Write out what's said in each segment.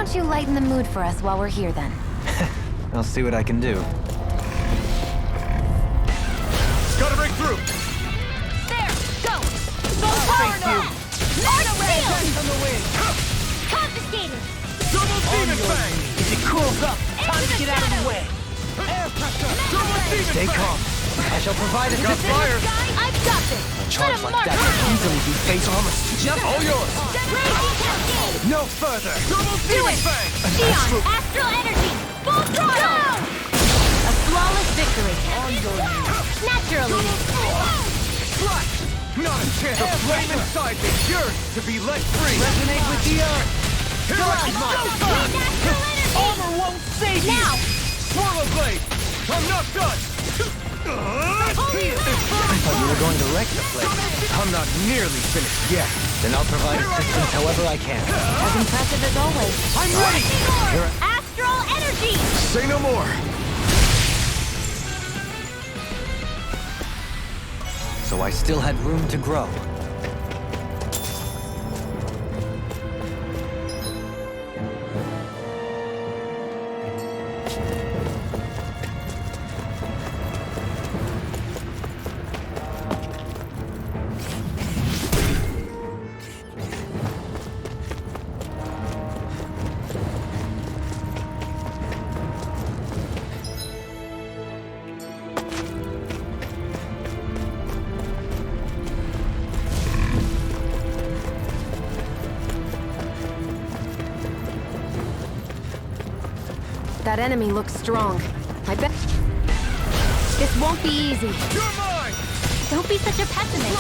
don't you lighten the mood for us while we're here, then? I'll see what I can do. Gotta break through! There! Go! Go forward! Not away! On the wing! Confiscated! Double demon fang! As it cools up, time to get out of the way! Air pressure! Double demon Stay fang! calm. I shall provide Got assistance. fire! I've got this! A charge like that can easily be face armor. Jump! All yours! Raging Cascade! No further. Double demon fang! Eon! Astral Energy! Full throttle! A flawless victory. Naturally. Flash! Not a chance! The flame inside me yearns to be let free! Resonate with the earth! Here I come! Natural energy! Armor won't save you! Now! Swirl blade! I'm not done! Holy I thought you were going to wreck the place. I'm not nearly finished yet. Then I'll provide assistance however I can. As impressive as always. I'm ready! Astral Energy! Say no more! So I still had room to grow. That enemy looks strong. I bet this won't be easy. You're mine! Don't be such a pessimist.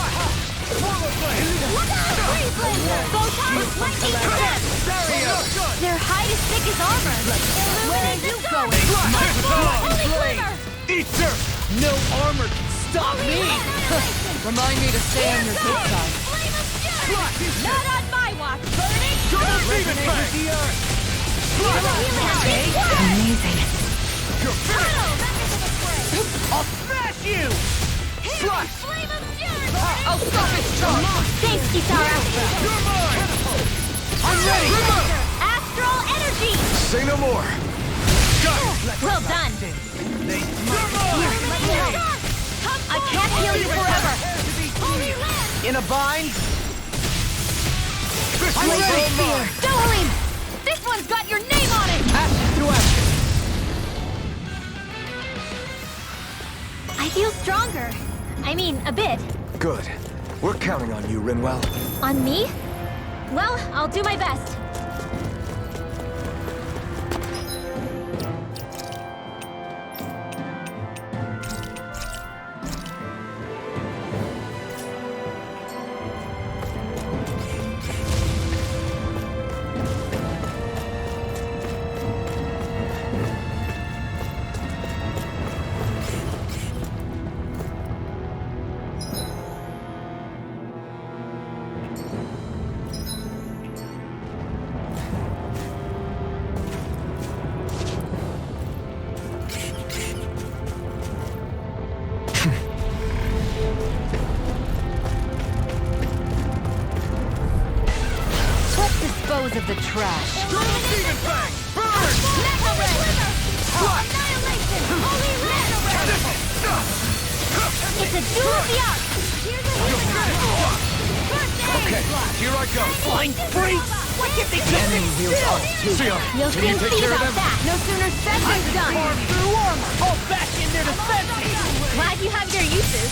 Swirl blade! Look out! Freeze laser! Photon lightning attack! Their hide is thick as armor. Where are you going? Holy glimmer! Eat dirt! No armor can stop me! Remind me to stay on your good side. Flame of fury! Not on my watch! Burning! Double demon Resonate with fang! the earth! Amazing. You're finished! I'll smash you! Slash! Flame of fury! I'll stop its charge! Thanks, Kisara. You're mine! I'm ready! Astral energy! Say no more! Got it! Well done. You're mine! I can't heal you forever. In a bind? This I'm one's ready! all mine! Dohalim! This one's got your name on it! Action through action! I feel stronger. I mean, a bit. Good. We're counting on you, Rinwell. On me? Well, I'll do my best. Dispose of the trash. Double demon fang! Burn! Mega Ray! Annihilation! Holy Mega Ray! It's a duel of the arts! Here's a healing arc! Okay, here I go. Blind freaks! Why can't they just Enemy heals us too. See ya. You'll Can you soon take see care of about them? that! No sooner said than done! Arm through armor! I'll bash in their defenses! Glad you have your uses.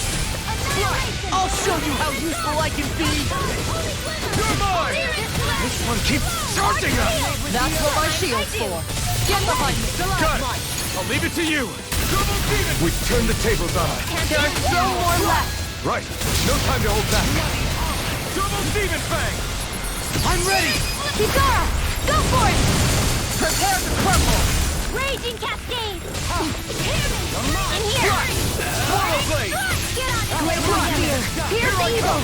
I'll show you how useful I can be! You're mine! This one keeps charging us! That's what my shield's for! Get behind me! Got it! I'll leave it to you! Double demon! We've turned the tables on us. There's no more left! Right. No time to hold back. Double demon fang! I'm ready! Kisara! Go for it! Prepare to crumble! Raging Cascade! In here! Swirl blade! Get on it! Great one here! Here's evil!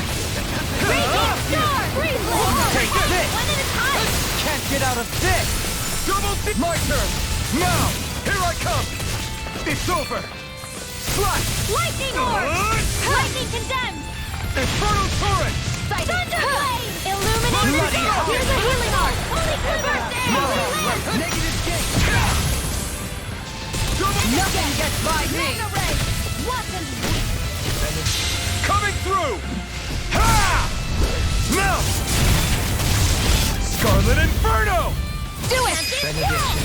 Raging Star! Freeze blade! Take this! One at a time! Can't get out of this! Double my turn! Now! Here I come! It's over! Slash! Lightning orb! Lightning condemned! Infernal turret! Thunder blade! Illuminate! Bloody hell! Here's a healing arc! Holy Quiver! Negative gate! Nothing gets by me! Coming through! Ha! Now! Scarlet Inferno! Do it! Benediction right.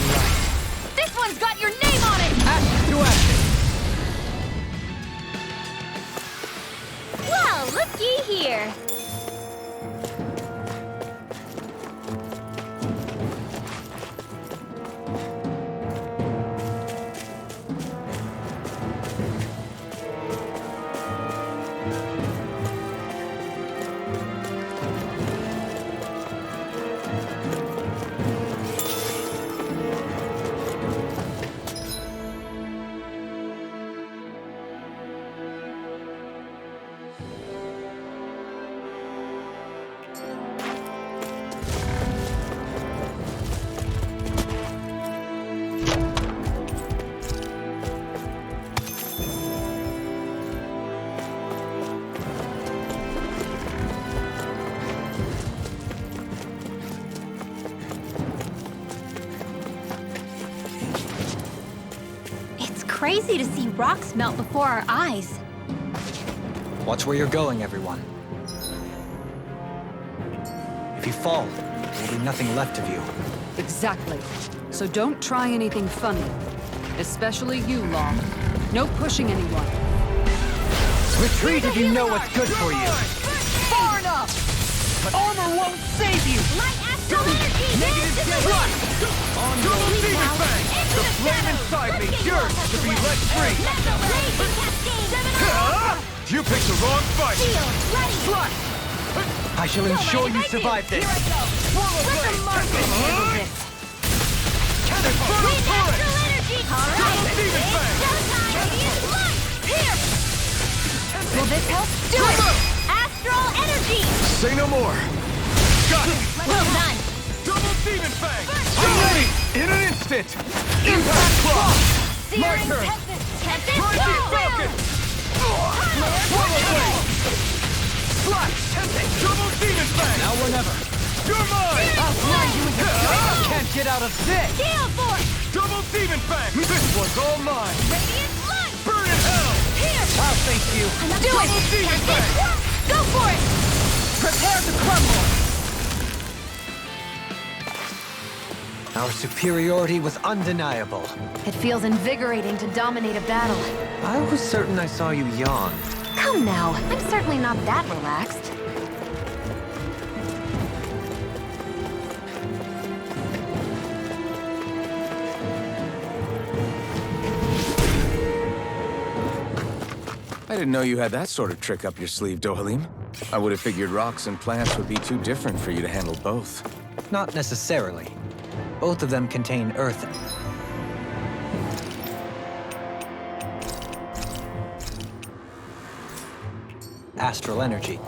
This one's got your name on it! Ashes to ashes. Well, looky here. Crazy to see rocks melt before our eyes. Watch where you're going, everyone. If you fall, there will be nothing left of you. Exactly. So don't try anything funny. Especially you, Long. No pushing anyone. Retreat if you know what's good for you. Far enough! Armor won't save you! Light astral energy! Negative gate! On your Demon Fang! The flame inside me yearns to be let free! You picked the wrong fight! Slash! I shall ensure you survive this. Swallow blade! Inferno Light turret! astral energy! Double Demon Fang! Here! Will this help? Do it! Astral energy! Say no more! Got it! Well done! Double Demon Fang! I'm ready! In an instant! Impact Claw! My turn! Rising Falcon! Swallow blade! Slash! Double Demon Fang! Now or never. You're mine! I'll blind you with your face. Can't get out of this. Gale Force! Double Demon Fang! This one's all mine! Radiant Light! Burn in hell! Here! I'll face you. Do it! Double Demon Fang! Go for it! Prepare to crumble! Our superiority was undeniable. It feels invigorating to dominate a battle. I was certain I saw you yawn. Come now, I'm certainly not that relaxed. I didn't know you had that sort of trick up your sleeve, Dohalim. I would have figured rocks and plants would be too different for you to handle both. Not necessarily. Both of them contain earth. Astral energy.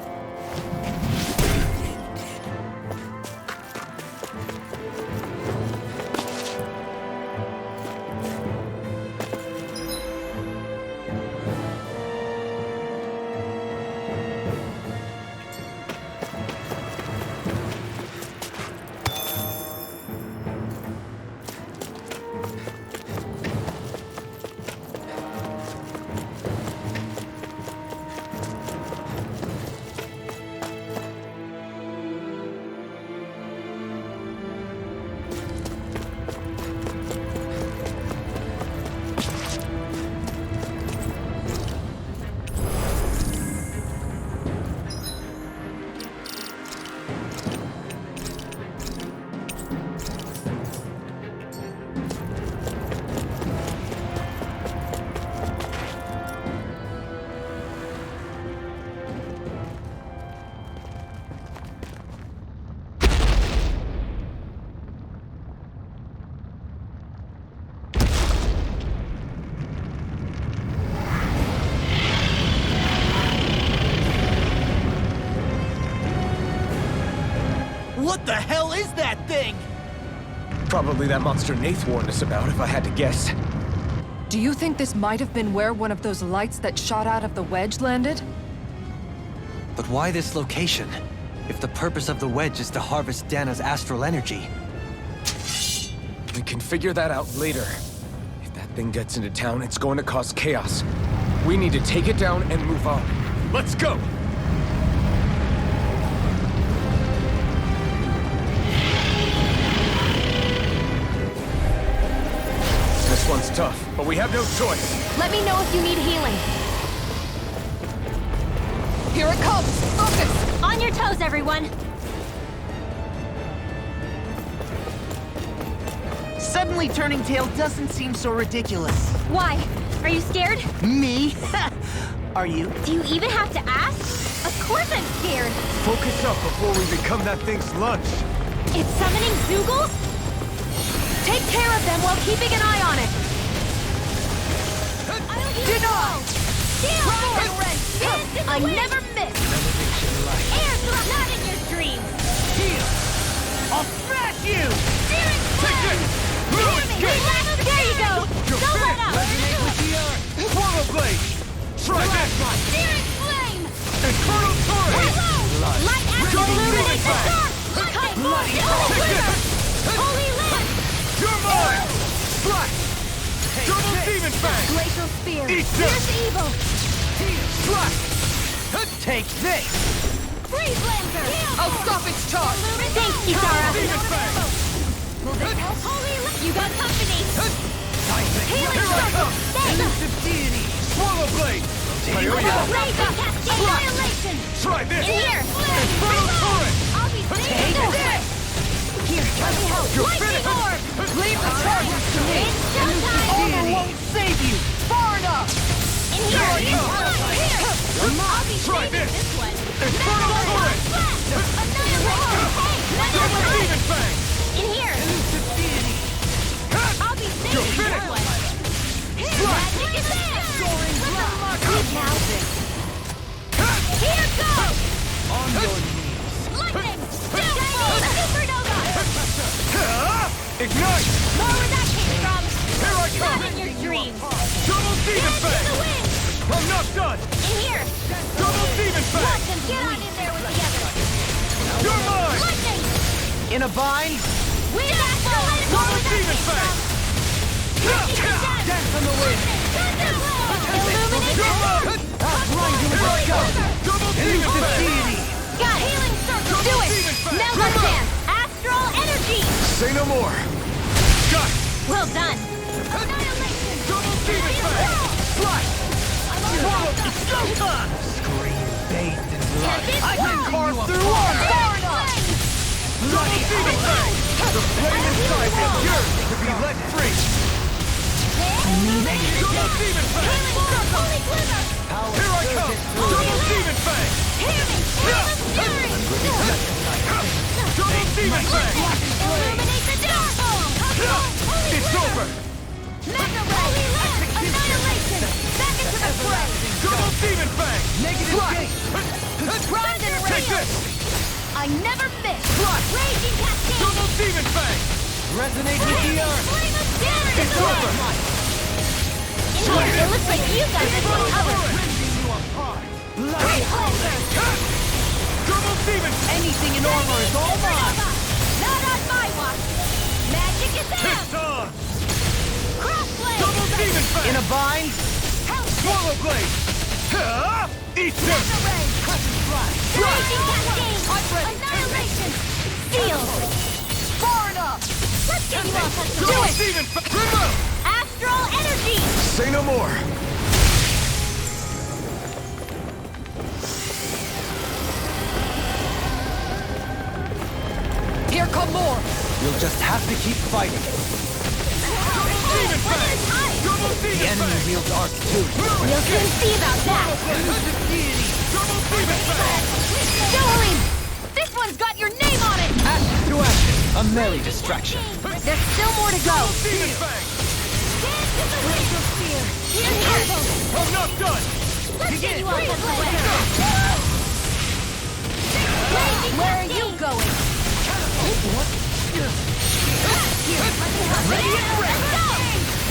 What the hell is that thing? Probably that monster Nath warned us about, if I had to guess. Do you think this might have been where one of those lights that shot out of the wedge landed? But why this location? If the purpose of the wedge is to harvest Dana's astral energy. We can figure that out later. If that thing gets into town, it's going to cause chaos. We need to take it down and move on. Let's go! This one's tough, but we have no choice. Let me know if you need healing. Here it comes! Focus! On your toes, everyone! Suddenly turning tail doesn't seem so ridiculous. Why? Are you scared? Me? Are you? Do you even have to ask? Of course I'm scared! Focus up before we become that thing's lunch. It's summoning Zoogles? Take care of them while keeping an eye on it! Deny! I never miss! Air thrust, not in your dreams! I'll smash you! Steering flame! There you go! Don't let up! Swallow blade! Try this! Steering flame! Infernal torrent! Light after illuminate the dark! Holy land! You're mine! Slash! Double demon fang! Glacial spear! Eat this! Fierce evil! Slash! Take this! Freeze Lancer! I'll stop its charge! Thanks, Kitara! Demon fang! Holy land! You got company! Healing Here I circle! come! Thanks! Deity! Swallow blade! Raging cascade annihilation! Try this! In here! Infernal torrent! I'll be saving this! Here, let me help! Lightning orb! Leave the charges to me! It's showtime! Armor won't save you! Far enough! In here! Here! I'll be Try saving this. this one! Infernal torrent! Double demon fang! In here! I'll be saving You're this finished. one! Magic is there! Keep now. Here goes! On your Lightning! Supernova! Ignite! More where that came from! Here I Not come! in your dreams! Double demon Dance to fang! the wind! I'm not done! In here! Double demon Watch fang! them get on in there with the others! You're mine! Lightning! In a bind? Wind astral! Double demon fang! Dance on the wind! Illuminate the dark! Outrun you with a gun! Double demon fang! Deity! Got healing circle! Do it! Now let's dance! Astral energy! Say no more! Got it! Well done! Annihilation! Double demon fang! Slash! It's showtime! Scream bathed in blood. I can carve through armor! Far enough! Double demon fang! The flame inside is yours to be let free! Double demon fang! Holy glimmer! Here I come! Double demon fang! Hear me! Feel the fury! Double demon fang! Illuminate the dark! Holy It's glimmer! over! Mega ray! Annihilation! Back into the fray! Double demon fang! Negative gate! Rise and Take rail! this! I never miss! Raging cascade! Double demon fang! Resonate with the earth! Flame of daring! It's over! In here, it looks like you guys are going covered! Light! Double demon! Anything in armor is all mine! Not on my watch! Magic is It's out! on! Crossblade! Double demon fang! In a bind? Swallow blade! Eat this! Raging cascade! Annihilation! Sealed! Far enough! Let's get you all touched. Do Double it! demon fang! Remove! Astral energy! Say no more! Here come more! You'll just have to keep fighting. Demon fang! Double The demon enemy fang! wields arcs too. We'll soon see about that! Double demon fang! Dohalim! This one's got your name on it! Ashes to ashes, a merry distraction. There's still more to go! Demon fang! I'm not done! Let's get you all touched away! Where are you going? Ready and ready!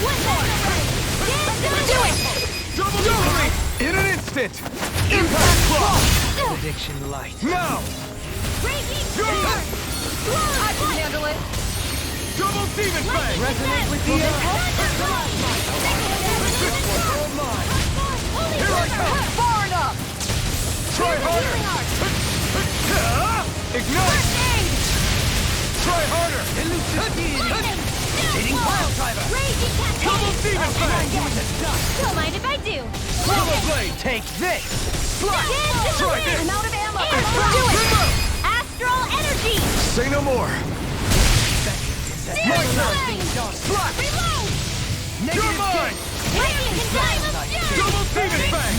One more! Do it! Double demon! In an instant! Impact block! Prediction light. Now! Raging You're sword! I can handle it! Double demon fang! Resonate with the earth. Here I come! Far enough! Try harder! Ignite! Try harder! Hitting pile driver. Double demon fang! Don't mind if I do. Roller blade! Take this. Try this! I'm out of ammo. Do it. Astral energy. Say no more! My turn! Reload. You're mine! Radiant containment. Double demon fang!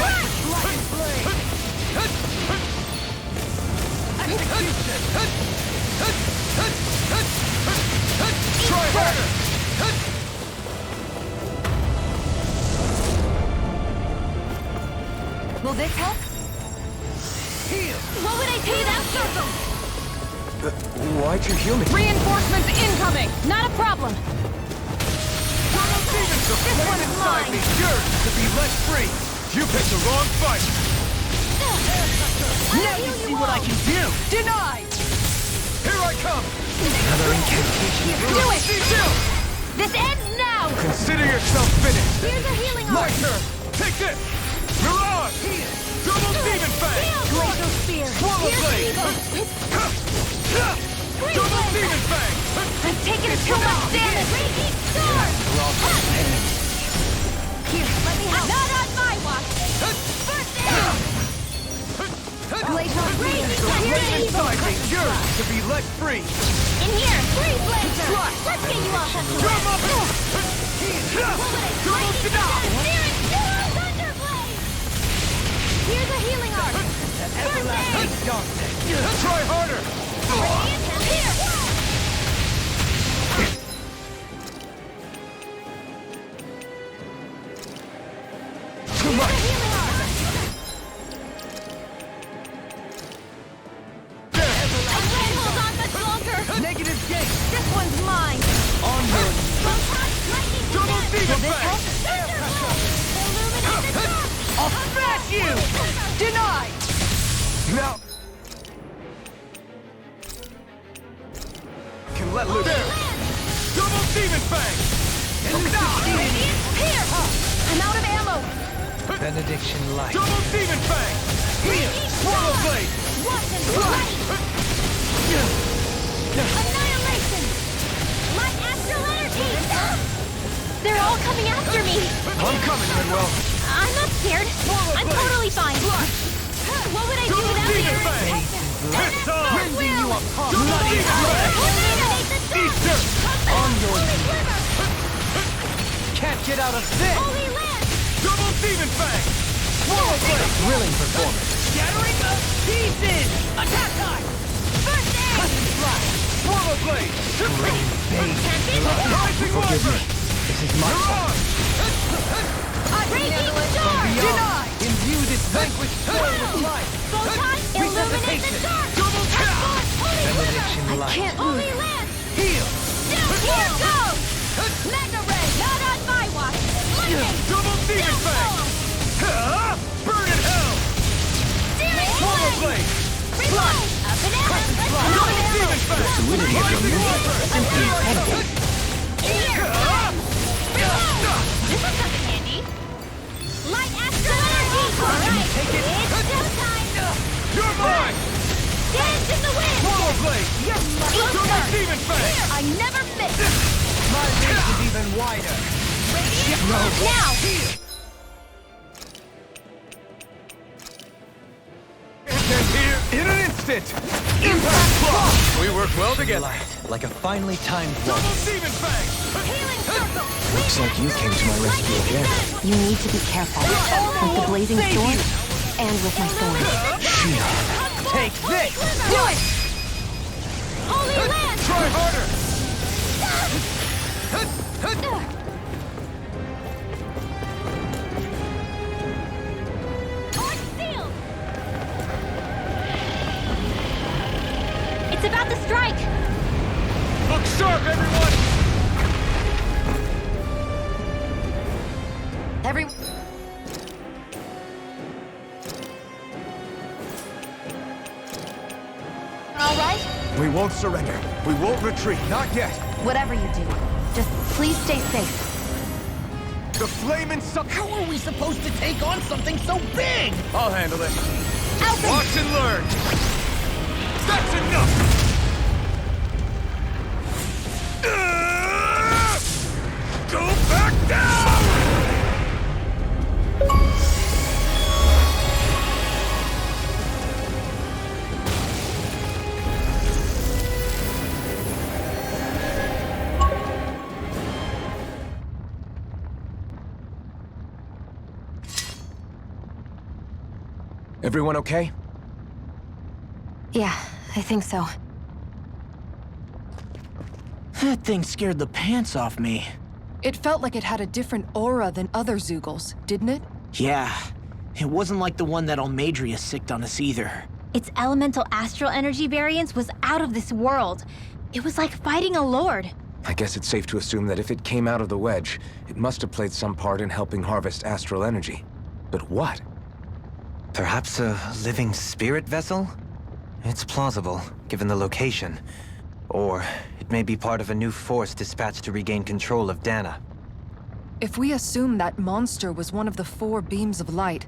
Try harder! Will this help? What would I pay that circle? Why'd you heal me? Reinforcements incoming! Not a problem. Double demon to flame inside me! Yours to be let free! You picked the wrong fight! Now you see what I can do. Denied! Here I come! Another incantation. Do it. Still! This ends now. Consider yourself finished! Here's a healing My arm. turn! Take this! Mirage! Double demon fang! Glacial spear. Swallow Here's blade! Evo. Double demon fang! I'm taking too much damage. Raging sword. Here, let me help. Not on my watch. First aid. Glacial Raging Flame Evo. inside me! Yours to be let free! In here. Freeze laser. Let's get you off that Drum up! Double stop. Thunderblade. Here's a healing arm. First aid. Try harder! Here. Too much! Healing arm. I can't hold on much longer. Negative gate. This one's mine. Onward. Double demon This fang! help? Illuminate the dark. I'll smash you. Denied. Now... Can let loose. There! Double demon fang! Here. I'm out of ammo. Benediction light. Double demon fang! Here. Swallow blade! Watch and light. Annihilation. Light astral energy. They're all coming after me. I'm coming, Manuel! I'm not scared. I'm totally fine. What would I do Double without demon you? fang! It's on! Bringing you upon Double bloody demon fang! Illuminate the dark. Easter! On your Holy glimmer. Can't get out of this. Holy lance. Double demon fang! Swallow blade! Thrilling performance. Scattering of pieces. Attack time. First aid. Swallow blade! Rising Forgive me. wyvern! This is my fault. Mirage! Raging sword. Denied. Imbue this vanquished soul with life. Photon. Illuminate the dark. Double tap! Holy glimmer. Benediction light. Can't Holy lose. lance. Heal. Here goes. Mega ray. Not on my watch. Lightning. Double demon fang! Burn in hell! Searing Swallow flame. blade! Reload. Up and out. Double demon fang! Fluidity of your Rising movement is simply incredible. Here. Reload. This is something handy. Light astral energy. All right. Take it. It's showtime. You're mine! Dance in the wind. Swallow blade! Double Easter. demon fang! I never miss. My reach is even wider. Now. And here in an instant! Impact block! We work well together. Like a finely timed Double waltz. demon fang! Healing circle. Looks like you came to my rescue again. You need to be careful with the blazing sword and with my thorns. Take this. Do it. Holy lance. Try harder! Arch sealed. It's about to strike. Look sharp, everyone! All right. We won't surrender. We won't retreat. Not yet. Whatever you do, just please stay safe. The flaming sub... How are we supposed to take on something so big? I'll handle it. Alvin! Watch and learn. That's enough! Go back down! Everyone okay? Yeah, I think so. That thing scared the pants off me. It felt like it had a different aura than other Zeugles, didn't it? Yeah, it wasn't like the one that Almadria sicked on us either. Its elemental astral energy variance was out of this world. It was like fighting a lord. I guess it's safe to assume that if it came out of the wedge, it must have played some part in helping harvest astral energy. But what? Perhaps a living spirit vessel? It's plausible, given the location. Or it may be part of a new force dispatched to regain control of Dana. If we assume that monster was one of the 4 beams of light,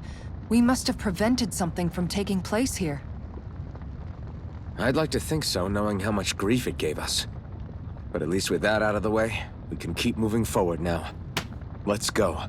we must have prevented something from taking place here. I'd like to think so, knowing how much grief it gave us. But at least with that out of the way, we can keep moving forward now. Let's go.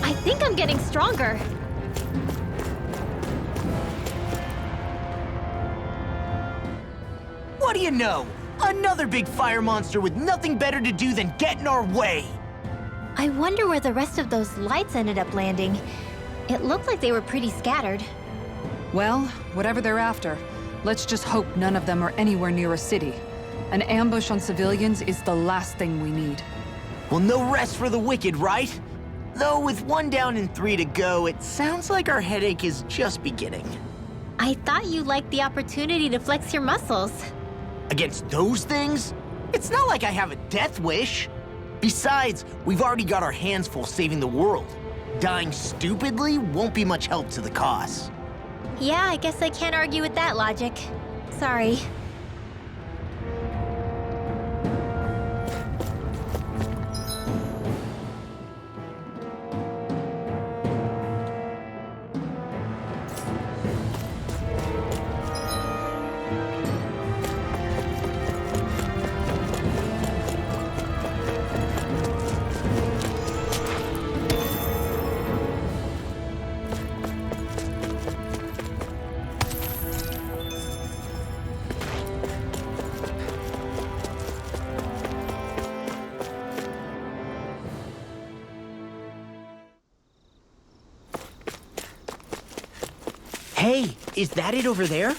I think I'm getting stronger. What do you know? Another big fire monster with nothing better to do than get in our way! I wonder where the rest of those lights ended up landing. It looked like they were pretty scattered. Well, whatever they're after, let's just hope none of them are anywhere near a city. An ambush on civilians is the last thing we need. Well, no rest for the wicked, right? Though with 1 down and 3 to go, it sounds like our headache is just beginning. I thought you liked the opportunity to flex your muscles. Against those things? It's not like I have a death wish. Besides, we've already got our hands full saving the world. Dying stupidly won't be much help to the cause. Yeah, I guess I can't argue with that logic. Sorry. Hey, is that it over there?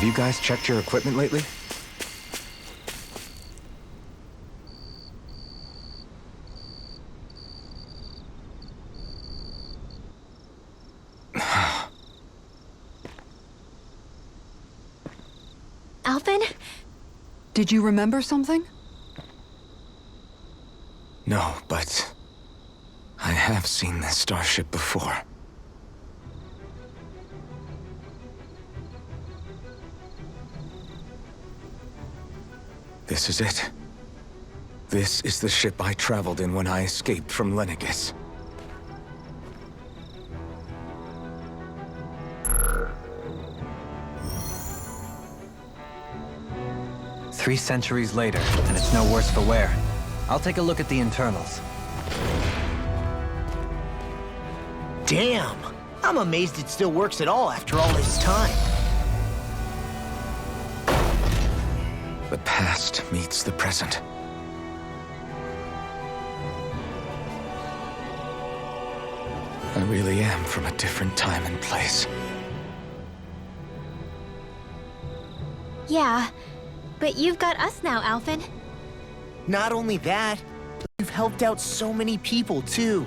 Have you guys checked your equipment lately? Alvin? Did you remember something? No, but I have seen this starship before. This is it. This is the ship I traveled in when I escaped from Lenegis. Three centuries later, and it's no worse for wear. I'll take a look at the internals. Damn! I'm amazed it still works at all after all this time. The past meets the present. I really am from a different time and place. Yeah, but you've got us now, Alvin. Not only that, but you've helped out so many people, too.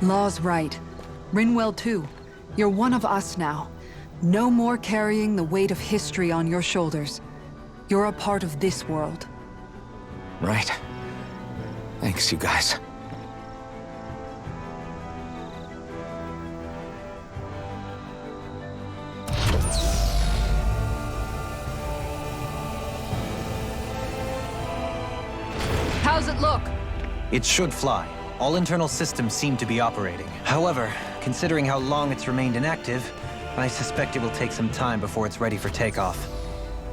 Law's right. Rinwell too. You're one of us now. No more carrying the weight of history on your shoulders. You're a part of this world. Right. Thanks, you guys. How's it look? It should fly. All internal systems seem to be operating. However, considering how long it's remained inactive, I suspect it will take some time before it's ready for takeoff.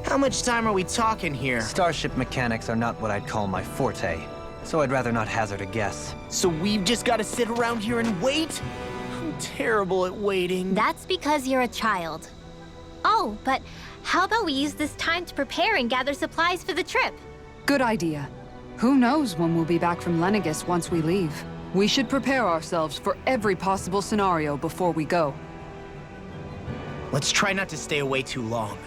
How much time are we talking here? Starship mechanics are not what I'd call my forte, so I'd rather not hazard a guess. So we've just got to sit around here and wait? I'm terrible at waiting. That's because you're a child. Oh, but how about we use this time to prepare and gather supplies for the trip? Good idea. Who knows when we'll be back from Lenegis once we leave? We should prepare ourselves for every possible scenario before we go. Let's try not to stay away too long.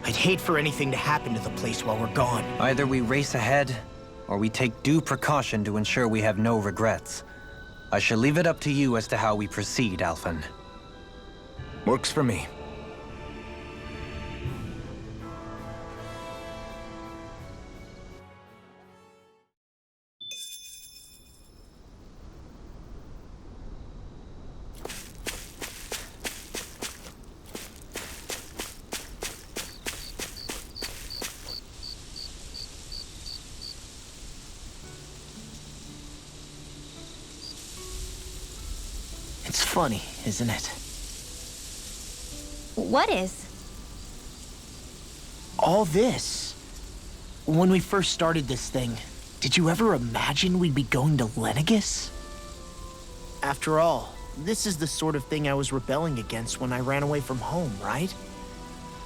I'd hate for anything to happen to the place while we're gone. Either we race ahead, or we take due precaution to ensure we have no regrets. I shall leave it up to you as to how we proceed, Alphen. Works for me. It's funny, isn't it? What is? All this. When we first started this thing, did you ever imagine we'd be going to Lenegis? After all, this is the sort of thing I was rebelling against when I ran away from home, right?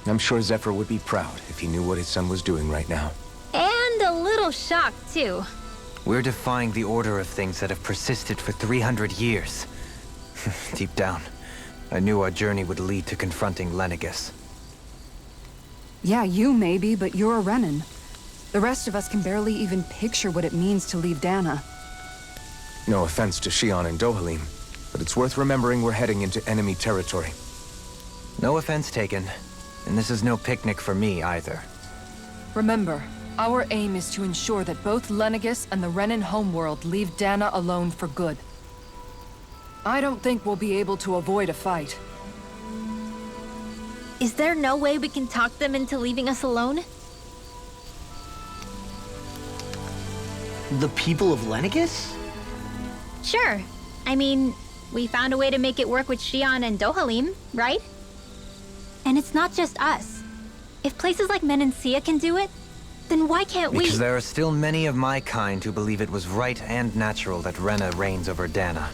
I'm sure Zephyr would be proud if he knew what his son was doing right now. And a little shocked, too. We're defying the order of things that have persisted for 300 years. Deep down, I knew our journey would lead to confronting Lenegis. Yeah, you maybe, but you're a Renan. The rest of us can barely even picture what it means to leave Dana. No offense to Shion and Dohalim, but it's worth remembering we're heading into enemy territory. No offense taken, and this is no picnic for me either. Remember, our aim is to ensure that both Lenegis and the Renan homeworld leave Dana alone for good. I don't think we'll be able to avoid a fight. Is there no way we can talk them into leaving us alone? The people of Lenegis? Sure. I mean, we found a way to make it work with Shion and Dohalim, right? And it's not just us. If places like Menancia can do it, then why can't we? Because there are still many of my kind who believe it was right and natural that Rena reigns over Dana.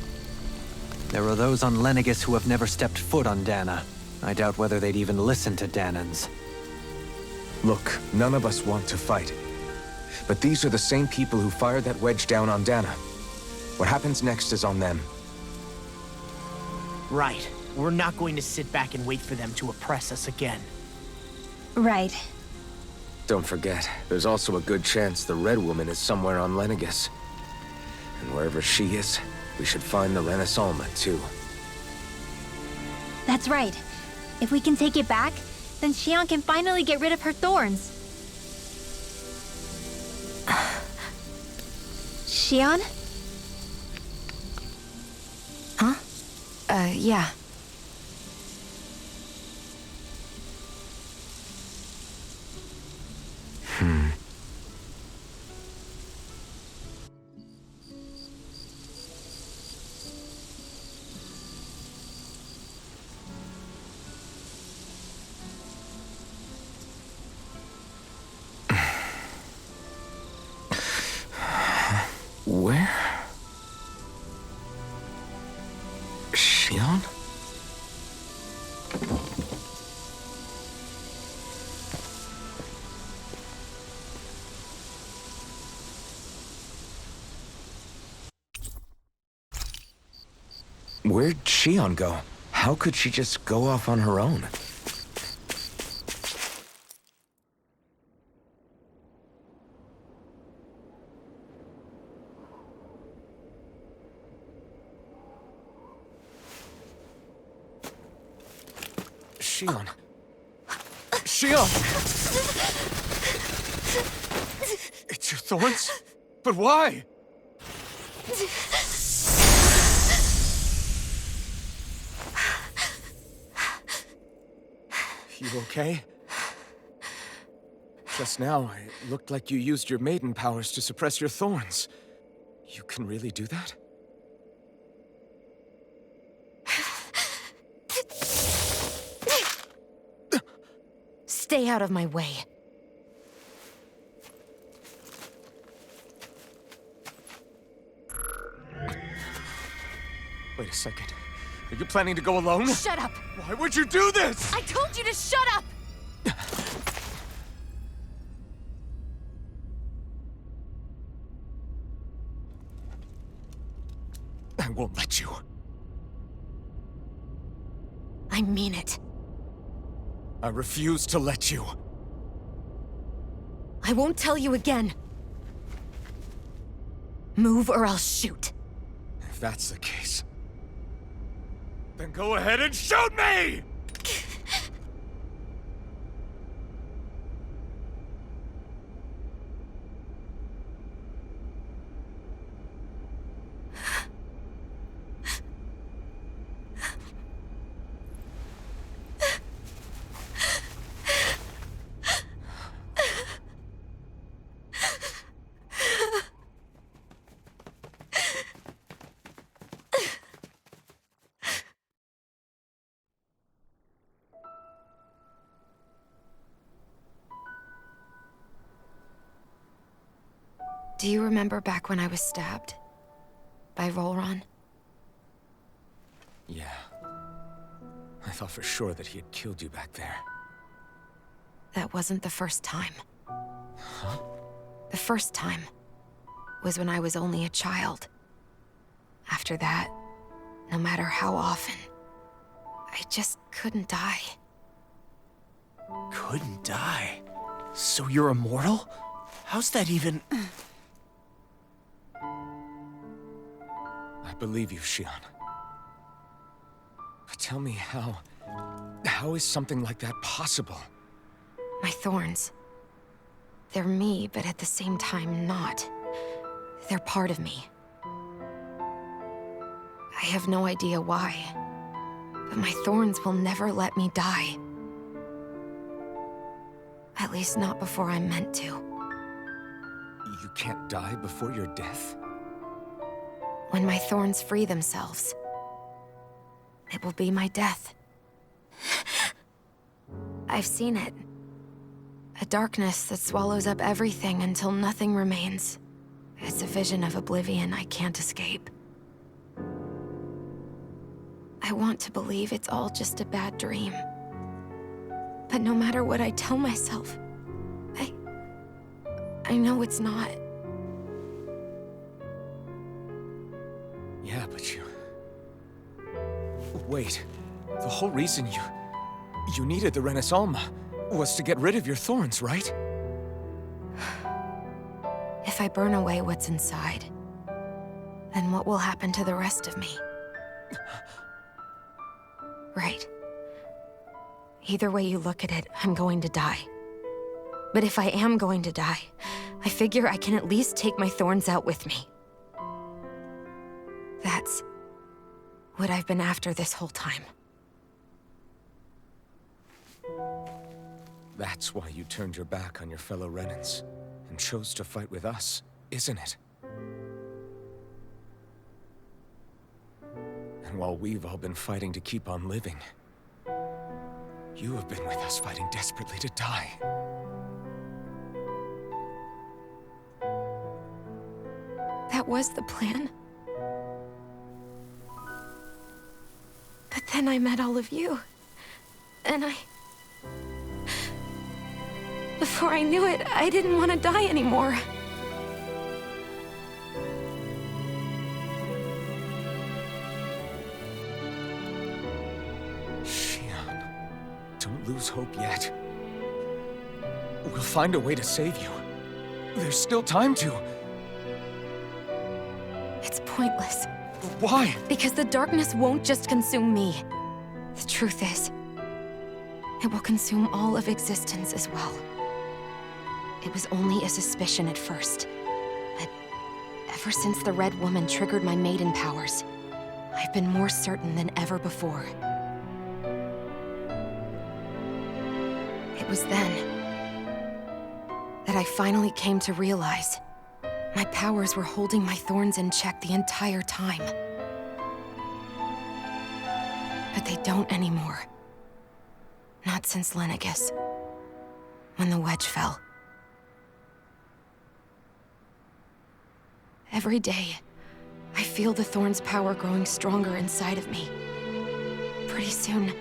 There are those on Lenegis who have never stepped foot on Dana. I doubt whether they'd even listen to Danans. Look, none of us want to fight. But these are the same people who fired that wedge down on Dana. What happens next is on them. Right. We're not going to sit back and wait for them to oppress us again. Right. Don't forget, there's also a good chance the Red Woman is somewhere on Lenegis. And wherever she is, we should find the Renaissance too. That's right. If we can take it back, then Xion can finally get rid of her thorns. Xion? Huh? Yeah. Where? Xion? Where'd Xion go? How could she just go off on her own? Xion. Xion! It's your thorns? But why? You okay? Just now, it looked like you used your maiden powers to suppress your thorns. You can really do that? Stay out of my way. Wait a second. Are you planning to go alone? Shut up! Why would you do this? I told you to shut up! I won't let you. I mean it. I refuse to let you. I won't tell you again. Move or I'll shoot. If that's the case, then go ahead and shoot me! Do you remember back when I was stabbed? By Volron? Yeah. I thought for sure that he had killed you back there. That wasn't the first time. Huh? The first time was when I was only a child. After that, no matter how often, I just couldn't die. Couldn't die? So you're immortal? How's that even... I believe you, Xion. But tell me how... How is something like that possible? My thorns. They're me, but at the same time not. They're part of me. I have no idea why, but my thorns will never let me die. At least not before I'm meant to. You can't die before your death? When my thorns free themselves, it will be my death. I've seen it. A darkness that swallows up everything until nothing remains. It's a vision of oblivion I can't escape. I want to believe it's all just a bad dream. But no matter what I tell myself, I know it's not. Yeah, but you... Wait. The whole reason you needed the Renaissance was to get rid of your thorns, right? If I burn away what's inside, then what will happen to the rest of me? Right. Either way you look at it, I'm going to die. But if I am going to die, I figure I can at least take my thorns out with me. That's what I've been after this whole time. That's why you turned your back on your fellow Renans and chose to fight with us, isn't it? And while we've all been fighting to keep on living, you have been with us fighting desperately to die. That was the plan. But then I met all of you. And before I knew it, I didn't want to die anymore. Xion, don't lose hope yet. We'll find a way to save you. There's still time to. It's pointless. Why? Because the darkness won't just consume me. The truth is, it will consume all of existence as well. It was only a suspicion at first, but ever since the Red Woman triggered my maiden powers, I've been more certain than ever before. It was then that I finally came to realize my powers were holding my thorns in check the entire time. But they don't anymore. Not since Lenegis, when the wedge fell. Every day, I feel the thorn's power growing stronger inside of me. Pretty soon,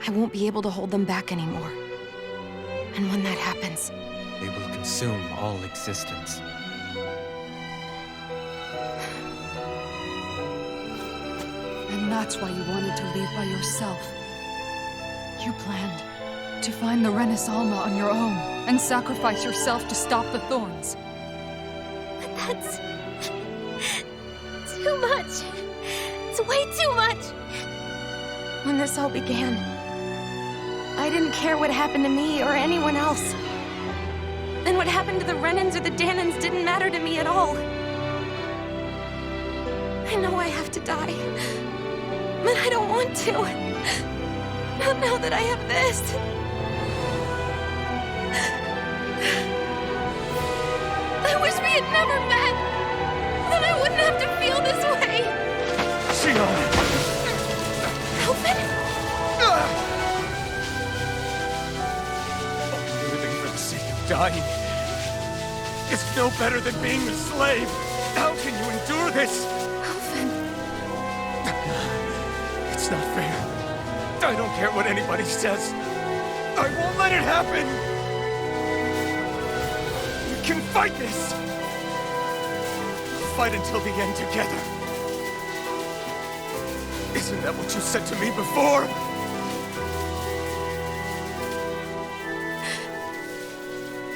I won't be able to hold them back anymore. And when that happens, They will consume all existence. And that's why you wanted to leave by yourself. You planned to find the Renaissance on your own and sacrifice yourself to stop the thorns. but that's too much. It's way too much. When this all began, I didn't care what happened to me or anyone else. And what happened to the Renans or the Danans didn't matter to me at all. I know I have to die, but I don't want to. Not now that I have this. I wish we had never met. Then I wouldn't have to feel this way. Xion! Alvin? Living for the sake of dying is no better than being a slave. How can you endure this? Alvin. It's not fair. I don't care what anybody says. I won't let it happen. We can fight this. Fight until the end together. Isn't that what you said to me before?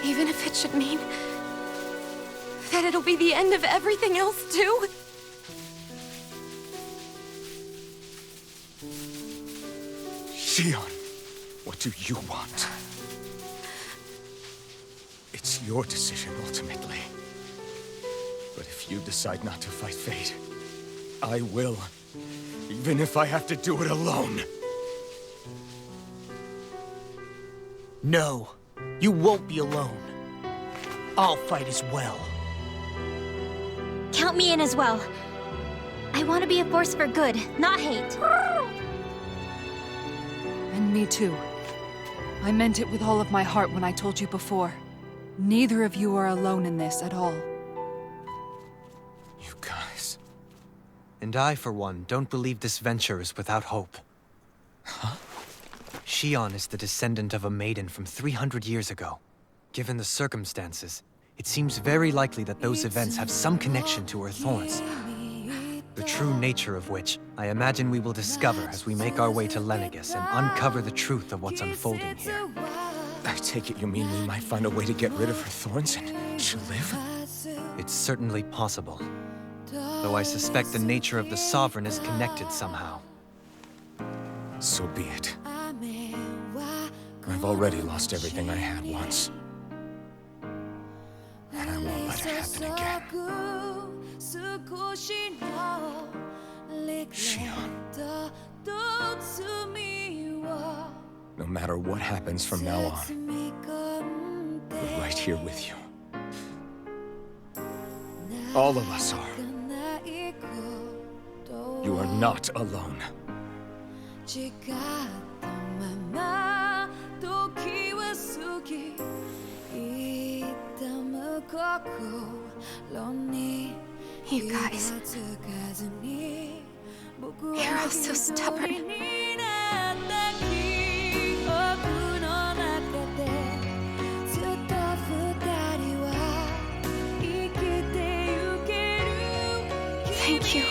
Even if it should mean that it'll be the end of everything else, too? Xion, what do you want? It's your decision, ultimately. But if you decide not to fight fate, I will. Even if I have to do it alone. No, you won't be alone. I'll fight as well. Count me in as well. I want to be a force for good, not hate. And me too. I meant it with all of my heart when I told you before. Neither of you are alone in this at all. You guys... And I, for one, don't believe this venture is without hope. Huh? Xion is the descendant of a maiden from 300 years ago. Given the circumstances, it seems very likely that those events have some connection to her thorns. The true nature of which, I imagine we will discover as we make our way to Lenegis and uncover the truth of what's unfolding here. I take it you mean we might find a way to get rid of her thorns and she'll live? It's certainly possible. Though I suspect the nature of the Sovereign is connected somehow. So be it. I've already lost everything I had once. And I won't let it happen again. Shion. No matter what happens from now on, we're right here with you. All of us are. You are not alone. You guys. You're all so stubborn. Thank you,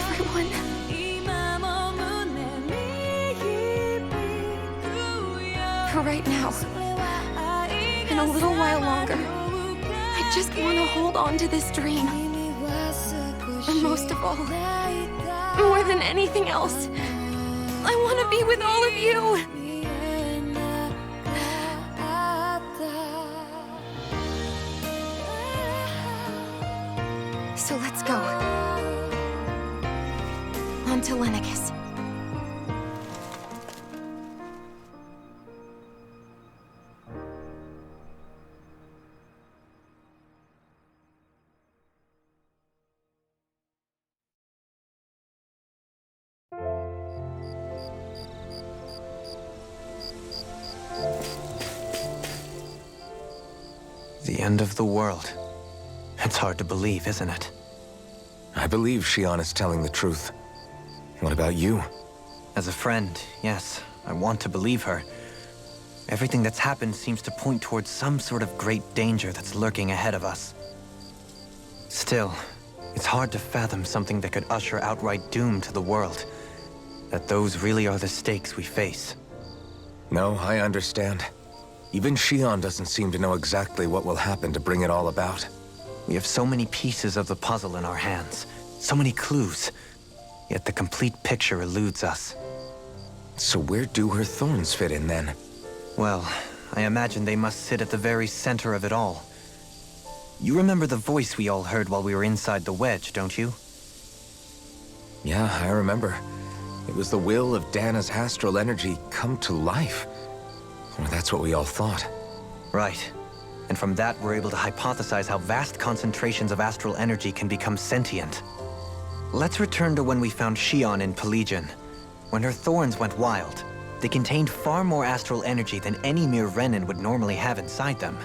everyone. For right now, and a little while longer, I just want to hold on to this dream. And most of all, more than anything else, I want to be with all of you. So let's go. On to Lenegis. The end of the world. It's hard to believe, isn't it? I believe Shion is telling the truth. What about you? As a friend, yes, I want to believe her. Everything that's happened seems to point towards some sort of great danger that's lurking ahead of us. Still, it's hard to fathom something that could usher outright doom to the world. That those really are the stakes we face. No, I understand. Even Shion doesn't seem to know exactly what will happen to bring it all about. We have so many pieces of the puzzle in our hands, so many clues, yet the complete picture eludes us. So where do her thorns fit in then? Well, I imagine they must sit at the very center of it all. You remember the voice we all heard while we were inside the wedge, don't you? Yeah, I remember. It was the will of Dana's astral energy come to life. Or that's what we all thought. Right. And from that, we're able to hypothesize how vast concentrations of astral energy can become sentient. Let's return to when we found Shion in Pelegion. When her thorns went wild, they contained far more astral energy than any mere Renin would normally have inside them.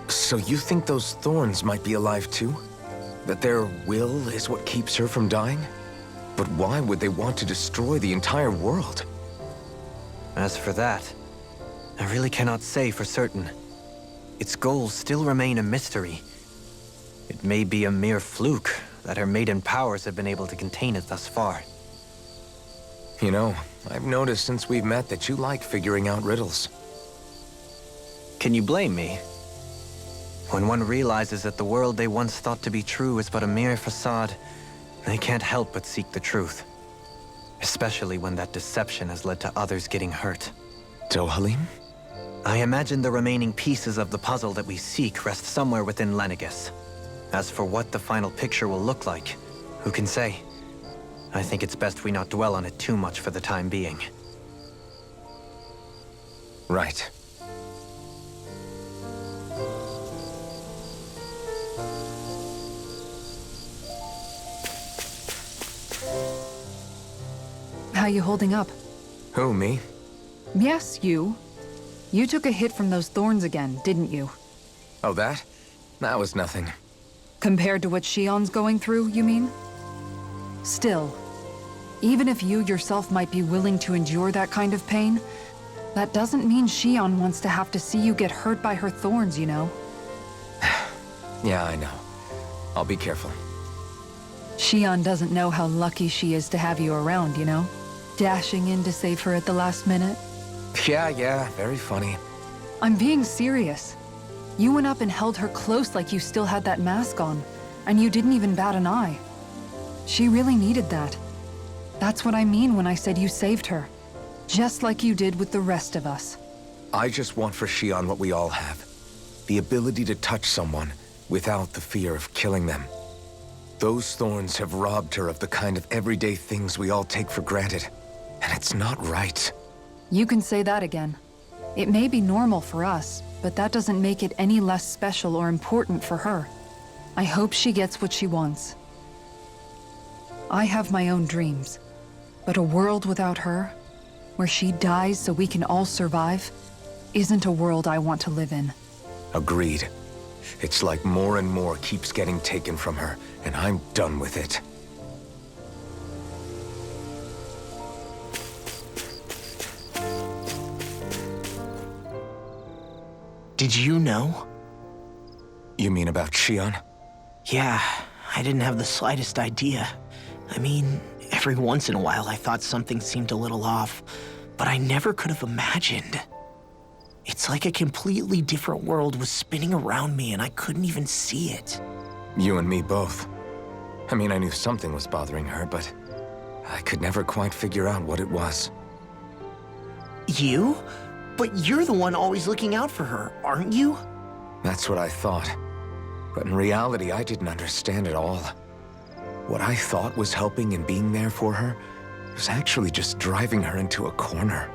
So you think those thorns might be alive too? That their will is what keeps her from dying? But why would they want to destroy the entire world? As for that, I really cannot say for certain. Its goals still remain a mystery. It may be a mere fluke that her maiden powers have been able to contain it thus far. You know, I've noticed since we've met that you like figuring out riddles. Can you blame me? When one realizes that the world they once thought to be true is but a mere facade, they can't help but seek the truth. Especially when that deception has led to others getting hurt. Dohalim? I imagine the remaining pieces of the puzzle that we seek rest somewhere within Lenegis. As for what the final picture will look like, who can say? I think it's best we not dwell on it too much for the time being. Right. How you holding up? Who, me? Yes, you. You took a hit from those thorns again, didn't you? Oh, that? That was nothing. Compared to what Shion's going through, you mean? Still, even if you yourself might be willing to endure that kind of pain, that doesn't mean Shion wants to have to see you get hurt by her thorns, you know? Yeah, I know. I'll be careful. Shion doesn't know how lucky she is to have you around, you know? Dashing in to save her at the last minute. Yeah, very funny. I'm being serious. You went up and held her close like you still had that mask on, and you didn't even bat an eye. She really needed that. That's what I mean when I said you saved her. Just like you did with the rest of us. I just want for Xion what we all have. The ability to touch someone without the fear of killing them. Those thorns have robbed her of the kind of everyday things we all take for granted. And it's not right. You can say that again. It may be normal for us, but that doesn't make it any less special or important for her. I hope she gets what she wants. I have my own dreams, but a world without her, where she dies so we can all survive, isn't a world I want to live in. Agreed. It's like more and more keeps getting taken from her, and I'm done with it. Did you know? You mean about Xion? Yeah, I didn't have the slightest idea. I mean, every once in a while I thought something seemed a little off, but I never could have imagined. It's like a completely different world was spinning around me and I couldn't even see it. You and me both. I mean, I knew something was bothering her, but I could never quite figure out what it was. You? But you're the one always looking out for her, aren't you? That's what I thought. But in reality, I didn't understand it all. What I thought was helping and being there for her was actually just driving her into a corner.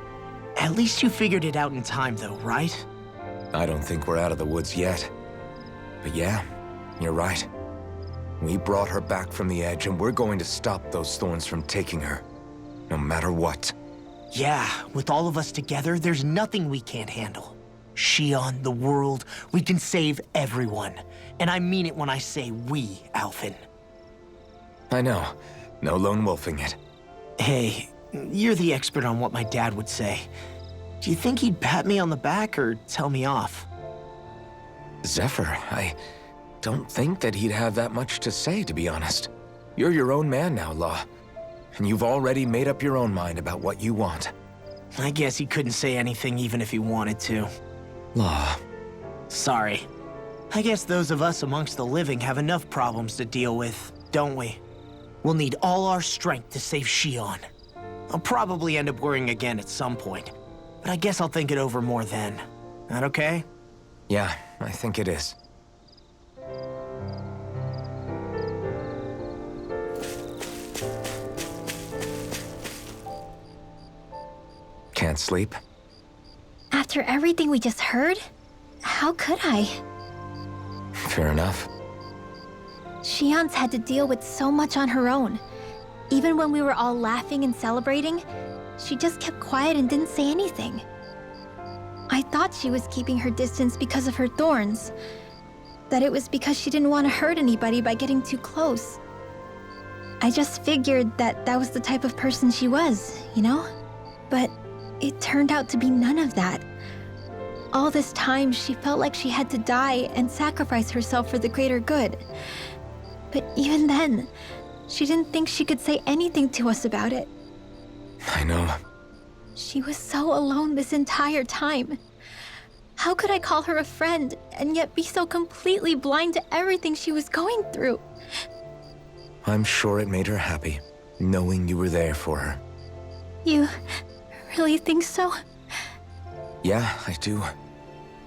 At least you figured it out in time, though, right? I don't think we're out of the woods yet. But yeah, you're right. We brought her back from the edge, and we're going to stop those thorns from taking her, no matter what. Yeah, with all of us together, there's nothing we can't handle. Xion, the world, we can save everyone. And I mean it when I say we, Alphen. I know. No lone wolfing it. Hey, you're the expert on what my dad would say. Do you think he'd pat me on the back or tell me off? Zephyr, I don't think that he'd have that much to say, to be honest. You're your own man now, Law. And you've already made up your own mind about what you want. I guess he couldn't say anything even if he wanted to. Law. Sorry. I guess those of us amongst the living have enough problems to deal with, don't we? We'll need all our strength to save Xion. I'll probably end up worrying again at some point, but I guess I'll think it over more then. That okay? Yeah, I think it is. Can't sleep? After everything we just heard, how could I? Fair enough. Xion's had to deal with so much on her own. Even when we were all laughing and celebrating, she just kept quiet and didn't say anything. I thought she was keeping her distance because of her thorns. That it was because she didn't want to hurt anybody by getting too close. I just figured that that was the type of person she was, you know? But it turned out to be none of that. All this time, she felt like she had to die and sacrifice herself for the greater good. But even then, she didn't think she could say anything to us about it. I know. She was so alone this entire time. How could I call her a friend and yet be so completely blind to everything she was going through? I'm sure it made her happy, knowing you were there for her. You really think so? Yeah, I do.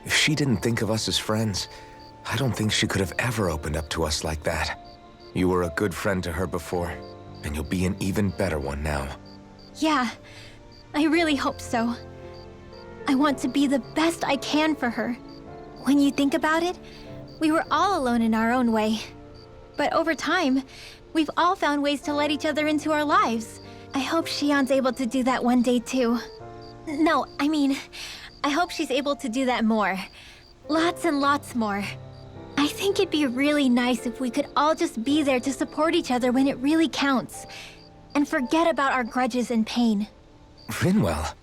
If she didn't think of us as friends, I don't think she could have ever opened up to us like that. You were a good friend to her before, and you'll be an even better one now. Yeah, I really hope so. I want to be the best I can for her. When you think about it, we were all alone in our own way. But over time, we've all found ways to let each other into our lives. I hope Xion's able to do that one day too. No, I mean, I hope she's able to do that more. Lots and lots more. I think it'd be really nice if we could all just be there to support each other when it really counts. And forget about our grudges and pain. Rinwell.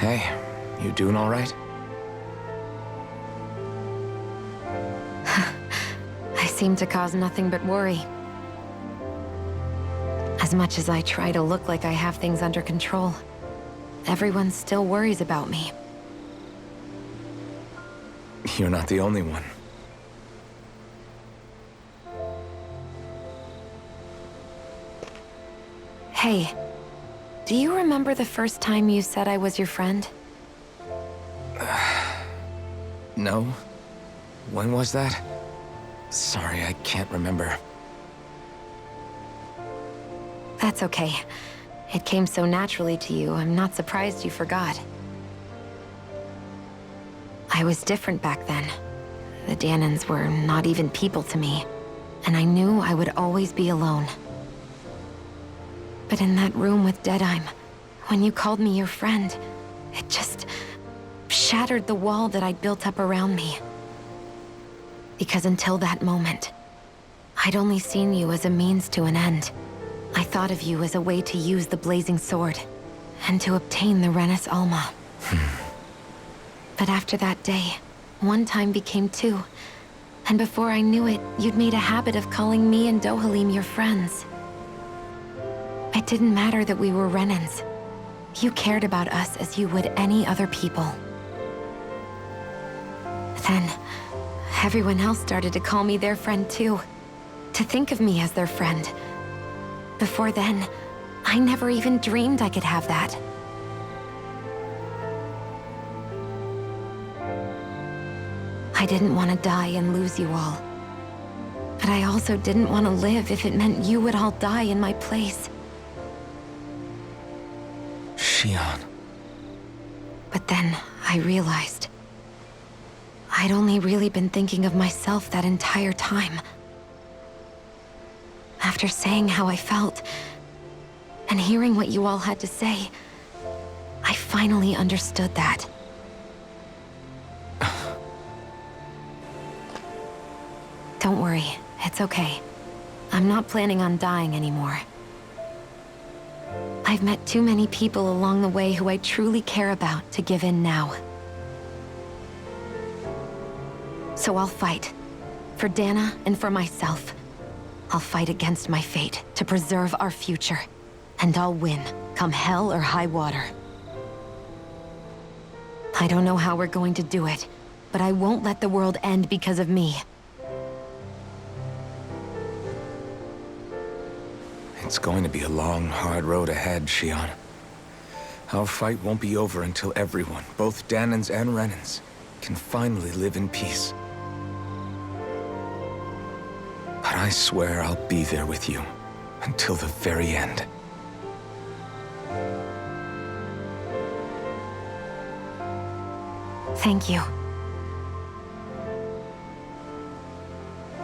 Hey, you doing all right? I seem to cause nothing but worry. As much as I try to look like I have things under control, everyone still worries about me. You're not the only one. Hey, do you remember the first time you said I was your friend? No? When was that? Sorry, I can't remember. That's okay. It came so naturally to you, I'm not surprised you forgot. I was different back then. The Danans were not even people to me, and I knew I would always be alone. But in that room with Deadime, when you called me your friend, it just shattered the wall that I'd built up around me. Because until that moment, I'd only seen you as a means to an end. I thought of you as a way to use the blazing sword, and to obtain the Renis Alma. But after that day, one time became two, and before I knew it, you'd made a habit of calling me and Dohalim your friends. It didn't matter that we were Renans. You cared about us as you would any other people. Then, everyone else started to call me their friend too, to think of me as their friend. Before then, I never even dreamed I could have that. I didn't want to die and lose you all. But I also didn't want to live if it meant you would all die in my place. Shion. But then, I realized I'd only really been thinking of myself that entire time. After saying how I felt, and hearing what you all had to say, I finally understood that. Don't worry, it's okay. I'm not planning on dying anymore. I've met too many people along the way who I truly care about to give in now. So I'll fight. For Dana and for myself. I'll fight against my fate to preserve our future. And I'll win, come hell or high water. I don't know how we're going to do it, but I won't let the world end because of me. It's going to be a long, hard road ahead, Shion. Our fight won't be over until everyone, both Danans and Renans, can finally live in peace. But I swear I'll be there with you, until the very end. Thank you.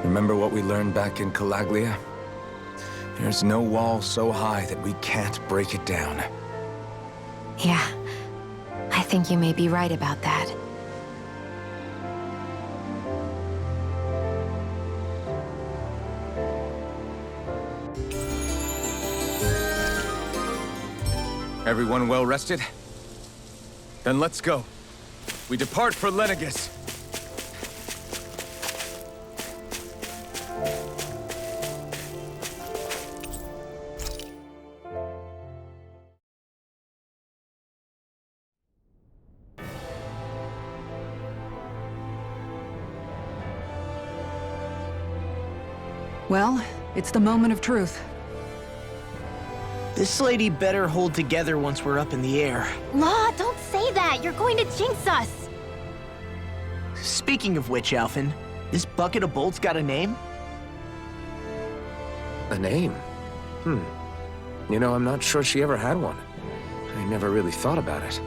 Remember what we learned back in Calaglia? There's no wall so high that we can't break it down. Yeah, I think you may be right about that. Everyone well rested? Then let's go. We depart for Lenegis. Well, it's the moment of truth. This lady better hold together once we're up in the air. La, don't say that! You're going to jinx us! Speaking of which, Alphen, this bucket of bolts got a name? A name? You know, I'm not sure she ever had one. I never really thought about it.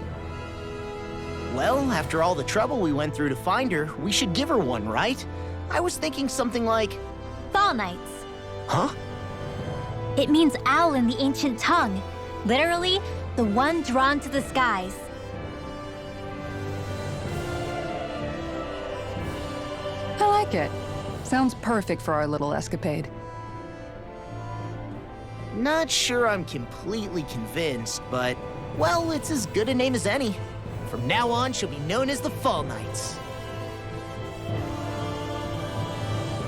Well, after all the trouble we went through to find her, we should give her one, right? I was thinking something like... Fall Knights. Huh? It means owl in the ancient tongue. Literally, the one drawn to the skies. I like it. Sounds perfect for our little escapade. Not sure I'm completely convinced, but, well, it's as good a name as any. From now on, she'll be known as the Fall Knights.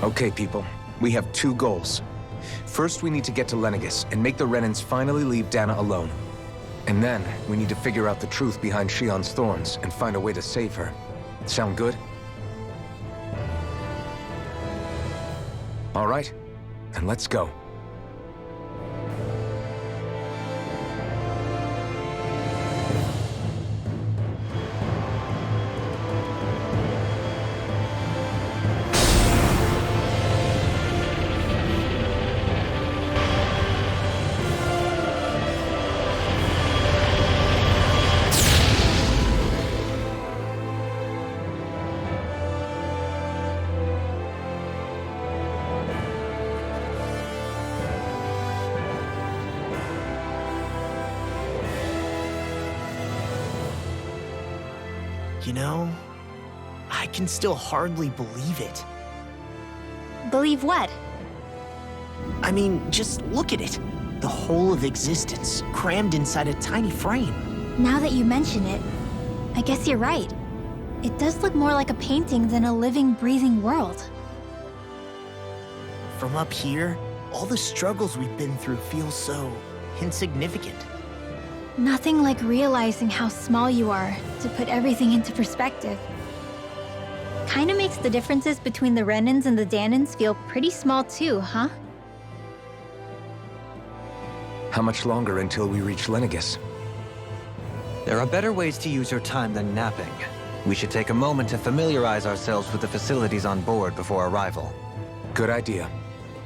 Okay, people. We have two goals. First, we need to get to Lenegis and make the Renans finally leave Dana alone. And then, we need to figure out the truth behind Shion's thorns and find a way to save her. Sound good? All right, then let's go. You know, I can still hardly believe it. Believe what? I mean, just look at it. The whole of existence, crammed inside a tiny frame. Now that you mention it, I guess you're right. It does look more like a painting than a living, breathing world. From up here, all the struggles we've been through feel so insignificant. Nothing like realizing how small you are to put everything into perspective. Kinda makes the differences between the Renans and the Danans feel pretty small too, huh? How much longer until we reach Lenegis? There are better ways to use your time than napping. We should take a moment to familiarize ourselves with the facilities on board before arrival. Good idea.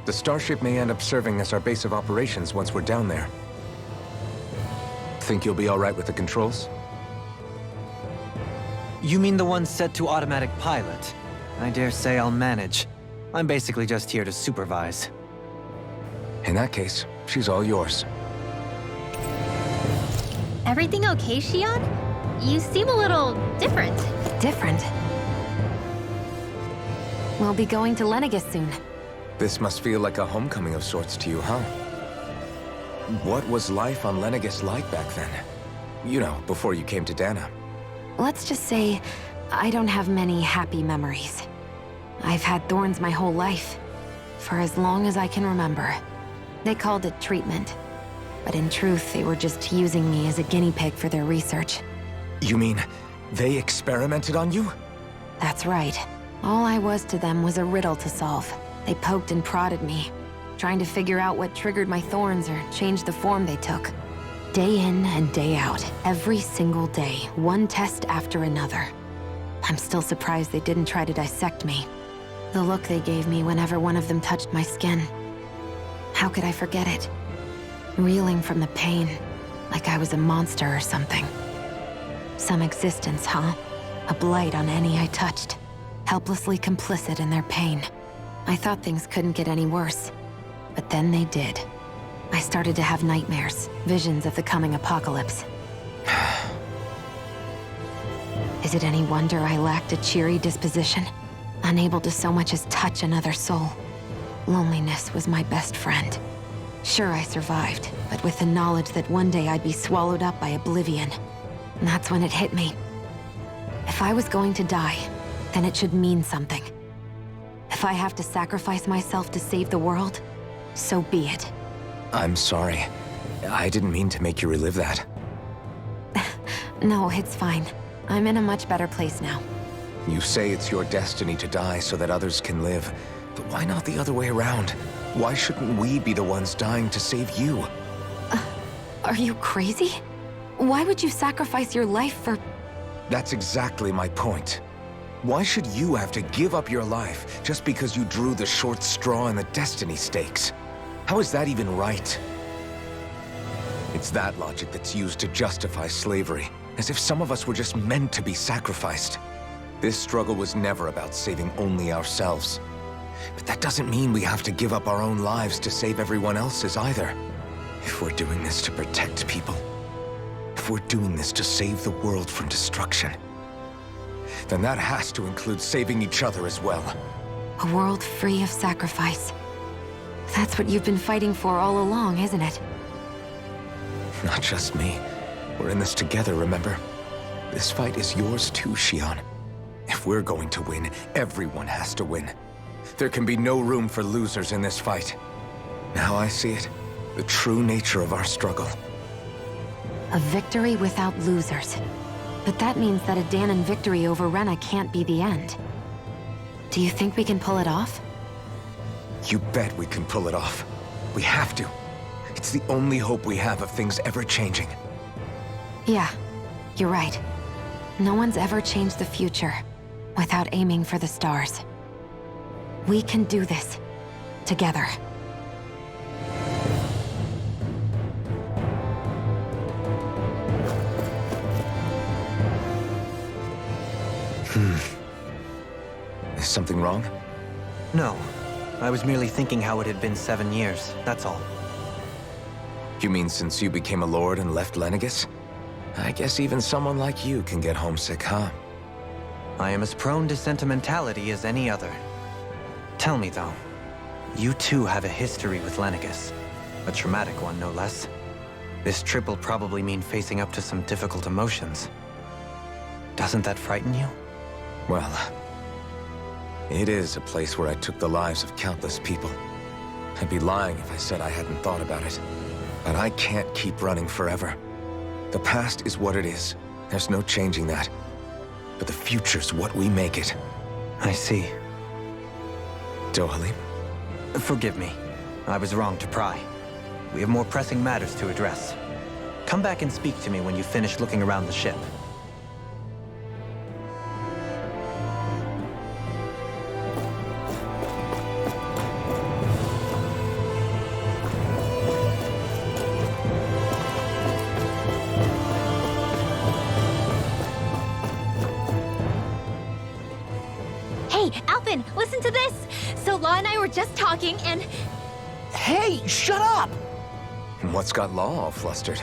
The starship may end up serving as our base of operations once we're down there. Think you'll be all right with the controls? You mean the one set to automatic pilot? I dare say I'll manage. I'm basically just here to supervise. In that case, she's all yours. Everything okay, Shion? You seem a little different. Different? We'll be going to Lenegis soon. This must feel like a homecoming of sorts to you, huh? What was life on Lenegis like back then? You know, before you came to Dana. Let's just say, I don't have many happy memories. I've had thorns my whole life, for as long as I can remember. They called it treatment, but in truth, they were just using me as a guinea pig for their research. You mean, they experimented on you? That's right. All I was to them was a riddle to solve. They poked and prodded me, trying to figure out what triggered my thorns or changed the form they took. Day in and day out, every single day, one test after another. I'm still surprised they didn't try to dissect me. The look they gave me whenever one of them touched my skin. How could I forget it? Reeling from the pain, like I was a monster or something. Some existence, huh? A blight on any I touched. Helplessly complicit in their pain. I thought things couldn't get any worse. But then they did. I started to have nightmares, visions of the coming apocalypse. Is it any wonder I lacked a cheery disposition? Unable to so much as touch another soul. Loneliness was my best friend. Sure, I survived, but with the knowledge that one day I'd be swallowed up by oblivion. And that's when it hit me. If I was going to die, then it should mean something. If I have to sacrifice myself to save the world, so be it. I'm sorry. I didn't mean to make you relive that. No, it's fine. I'm in a much better place now. You say it's your destiny to die so that others can live. But why not the other way around? Why shouldn't we be the ones dying to save you? Are you crazy? Why would you sacrifice your life for... That's exactly my point. Why should you have to give up your life just because you drew the short straw in the destiny stakes? How is that even right? It's that logic that's used to justify slavery, as if some of us were just meant to be sacrificed. This struggle was never about saving only ourselves. But that doesn't mean we have to give up our own lives to save everyone else's either. If we're doing this to protect people, if we're doing this to save the world from destruction, then that has to include saving each other as well. A world free of sacrifice. That's what you've been fighting for all along, isn't it? Not just me. We're in this together, remember? This fight is yours too, Xion. If we're going to win, everyone has to win. There can be no room for losers in this fight. Now I see it. The true nature of our struggle. A victory without losers. But that means that a Dahnan victory over Rena can't be the end. Do you think we can pull it off? You bet we can pull it off. We have to. It's the only hope we have of things ever changing. Yeah, you're right. No one's ever changed the future without aiming for the stars. We can do this. Together. Is something wrong? No. I was merely thinking how it had been 7 years, that's all. You mean since you became a lord and left Lenegis? I guess even someone like you can get homesick, huh? I am as prone to sentimentality as any other. Tell me, though, you too have a history with Lenegis. A traumatic one, no less. This trip will probably mean facing up to some difficult emotions. Doesn't that frighten you? Well, it is a place where I took the lives of countless people. I'd be lying if I said I hadn't thought about it. But I can't keep running forever. The past is what it is. There's no changing that. But the future's what we make it. I see. Dohalim? Forgive me. I was wrong to pry. We have more pressing matters to address. Come back and speak to me when you finish looking around the ship. Listen to this! So Law and I were just talking and... Hey, shut up! What's got Law all flustered?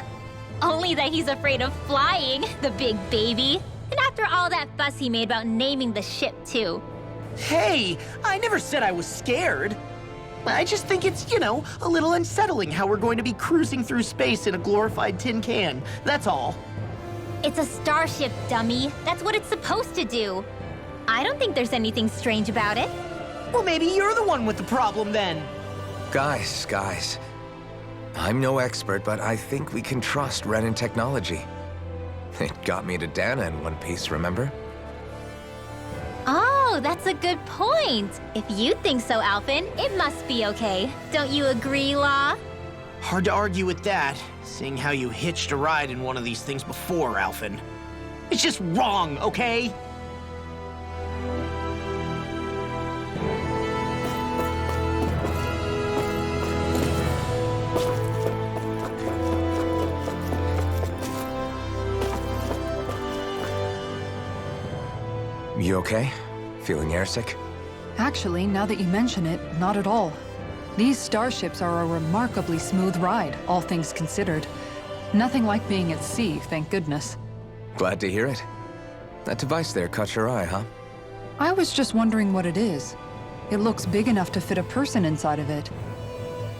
Only that he's afraid of flying, the big baby. And after all that fuss he made about naming the ship, too. Hey, I never said I was scared. I just think it's, you know, a little unsettling how we're going to be cruising through space in a glorified tin can. That's all. It's a starship, dummy. That's what it's supposed to do. I don't think there's anything strange about it. Well, maybe you're the one with the problem then. Guys. I'm no expert, but I think we can trust Renan technology. It got me to Dahna in one piece, remember? Oh, that's a good point. If you think so, Alphen, it must be okay. Don't you agree, Law? Hard to argue with that, seeing how you hitched a ride in one of these things before, Alphen. It's just wrong, okay? You okay? Feeling airsick? Actually, now that you mention it, not at all. These starships are a remarkably smooth ride, all things considered. Nothing like being at sea, thank goodness. Glad to hear it. That device there caught your eye, huh? I was just wondering what it is. It looks big enough to fit a person inside of it.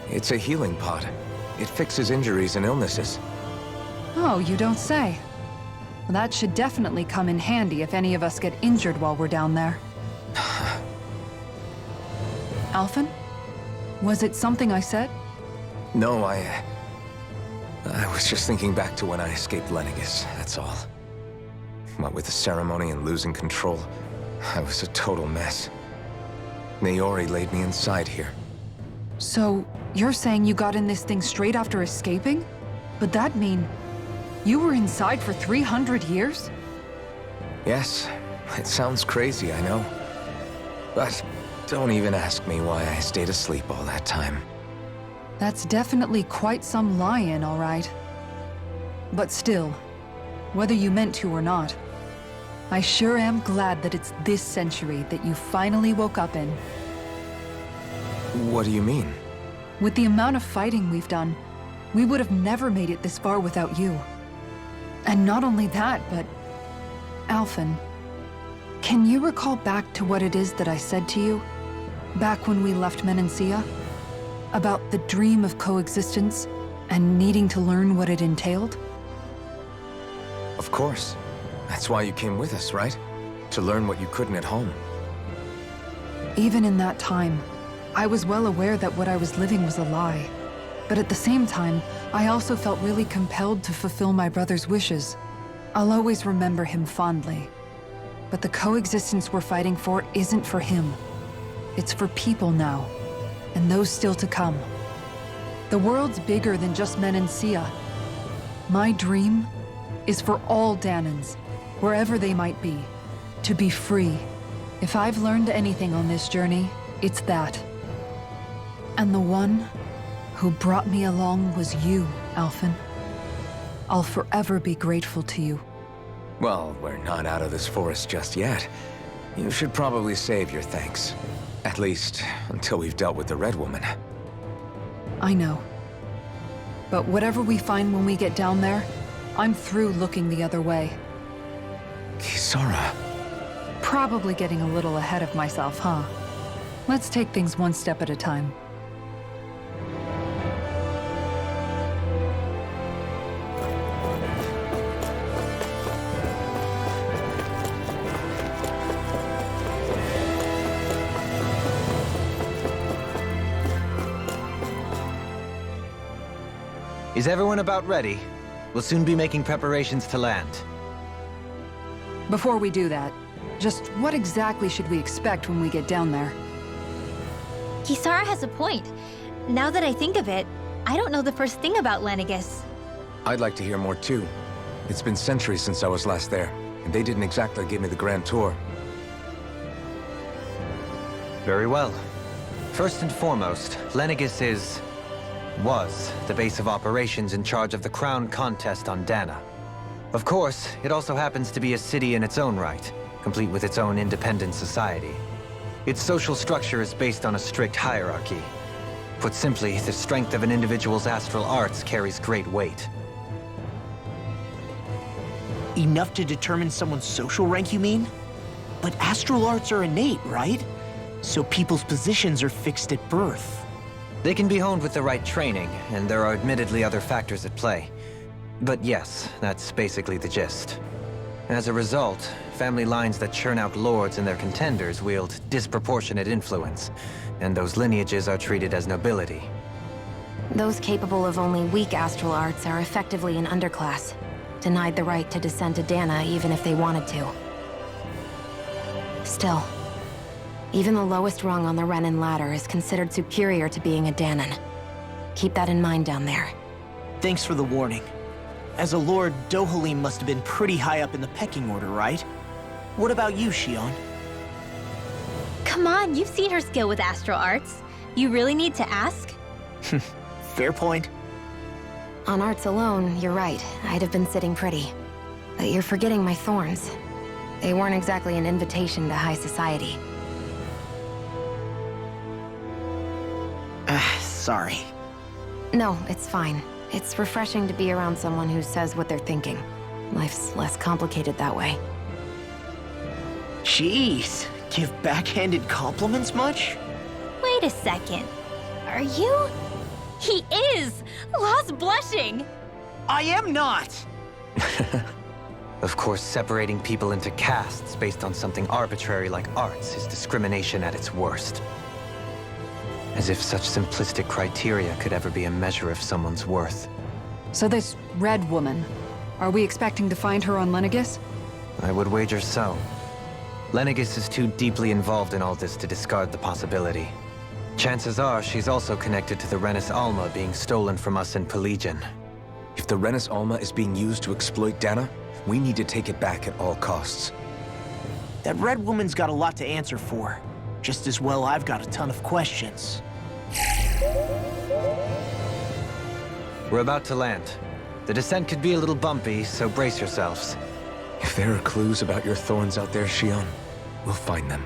It's a healing pod. It fixes injuries and illnesses. Oh, you don't say. Well, that should definitely come in handy if any of us get injured while we're down there. Alphen? Was it something I said? No, I was just thinking back to when I escaped Lenegis, that's all. What with the ceremony and losing control, I was a total mess. Naori laid me inside here. So, you're saying you got in this thing straight after escaping? But that mean you were inside for 300 years? Yes, it sounds crazy, I know. But don't even ask me why I stayed asleep all that time. That's definitely quite some lie-in, all right. But still, whether you meant to or not, I sure am glad that it's this century that you finally woke up in. What do you mean? With the amount of fighting we've done, we would have never made it this far without you. And not only that, but... Alphen, can you recall back to what it is that I said to you? Back when we left Menancia? About the dream of coexistence, and needing to learn what it entailed? Of course. That's why you came with us, right? To learn what you couldn't at home. Even in that time, I was well aware that what I was living was a lie. But at the same time, I also felt really compelled to fulfill my brother's wishes. I'll always remember him fondly. But the coexistence we're fighting for isn't for him. It's for people now, and those still to come. The world's bigger than just Menancia. My dream is for all Danans, wherever they might be, to be free. If I've learned anything on this journey, it's that. And the one who brought me along was you, Alphen. I'll forever be grateful to you. Well, we're not out of this forest just yet. You should probably save your thanks. At least, until we've dealt with the Red Woman. I know. But whatever we find when we get down there, I'm through looking the other way. Kisara. Probably getting a little ahead of myself, huh? Let's take things one step at a time. Is everyone about ready? We'll soon be making preparations to land. Before we do that, just what exactly should we expect when we get down there? Kisara has a point. Now that I think of it, I don't know the first thing about Lenegis. I'd like to hear more too. It's been centuries since I was last there, and they didn't exactly give me the grand tour. Very well. First and foremost, Lenegis was the base of operations in charge of the crown contest on Dana. Of course, it also happens to be a city in its own right, complete with its own independent society. Its social structure is based on a strict hierarchy. Put simply, the strength of an individual's astral arts carries great weight. Enough to determine someone's social rank, you mean? But astral arts are innate, right? So people's positions are fixed at birth. They can be honed with the right training, and there are admittedly other factors at play. But yes, that's basically the gist. As a result, family lines that churn out lords and their contenders wield disproportionate influence, and those lineages are treated as nobility. Those capable of only weak astral arts are effectively an underclass, denied the right to descend to Dana even if they wanted to. Still, even the lowest rung on the Renan ladder is considered superior to being a Danan. Keep that in mind down there. Thanks for the warning. As a lord, Dohalim must have been pretty high up in the pecking order, right? What about you, Xion? Come on, you've seen her skill with astral arts. You really need to ask? Fair point. On arts alone, you're right. I'd have been sitting pretty. But you're forgetting my thorns. They weren't exactly an invitation to high society. Sorry. No, it's fine. It's refreshing to be around someone who says what they're thinking. Life's less complicated that way. Jeez, give backhanded compliments much? Wait a second. Are you? He is! Lost blushing! I am not! Of course, separating people into castes based on something arbitrary like arts is discrimination at its worst. As if such simplistic criteria could ever be a measure of someone's worth. So this Red Woman, are we expecting to find her on Lenegis? I would wager so. Lenegis is too deeply involved in all this to discard the possibility. Chances are she's also connected to the Renis Alma being stolen from us in Pelegion. If the Renis Alma is being used to exploit Dana, we need to take it back at all costs. That Red Woman's got a lot to answer for. Just as well I've got a ton of questions. We're about to land. The descent could be a little bumpy, so brace yourselves. If there are clues about your thorns out there, Xion, we'll find them.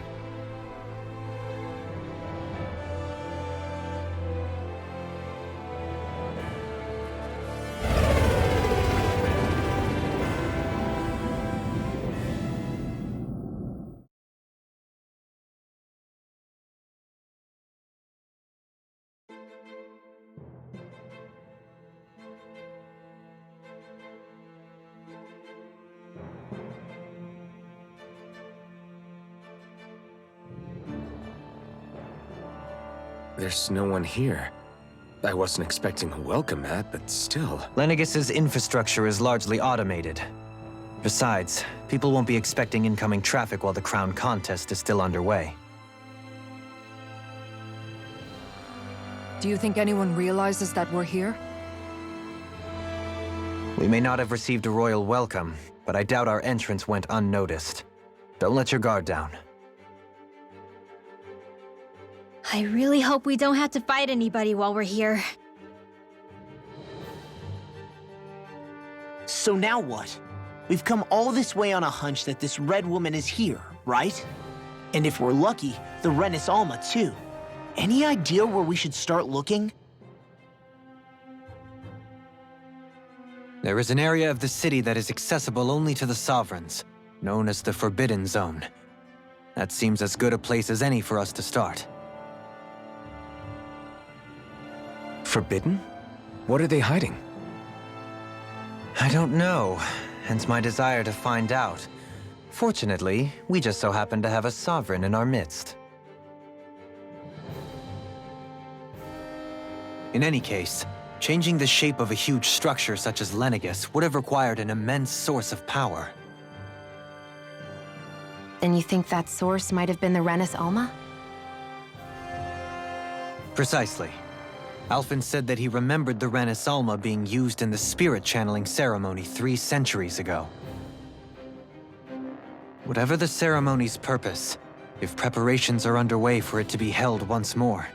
There's no one here. I wasn't expecting a welcome mat, but still. Lenegus's infrastructure is largely automated. Besides, people won't be expecting incoming traffic while the crown contest is still underway. Do you think anyone realizes that we're here? We may not have received a royal welcome, but I doubt our entrance went unnoticed. Don't let your guard down. I really hope we don't have to fight anybody while we're here. So now what? We've come all this way on a hunch that this red woman is here, right? And if we're lucky, the Renis Alma too. Any idea where we should start looking? There is an area of the city that is accessible only to the Sovereigns, known as the Forbidden Zone. That seems as good a place as any for us to start. Forbidden? What are they hiding? I don't know, hence my desire to find out. Fortunately, we just so happen to have a Sovereign in our midst. In any case, changing the shape of a huge structure such as Lenegus would have required an immense source of power. Then you think that source might have been the Renis Alma? Precisely. Alphen said that he remembered the Renis Alma being used in the spirit channeling ceremony 3 centuries ago. Whatever the ceremony's purpose, if preparations are underway for it to be held once more,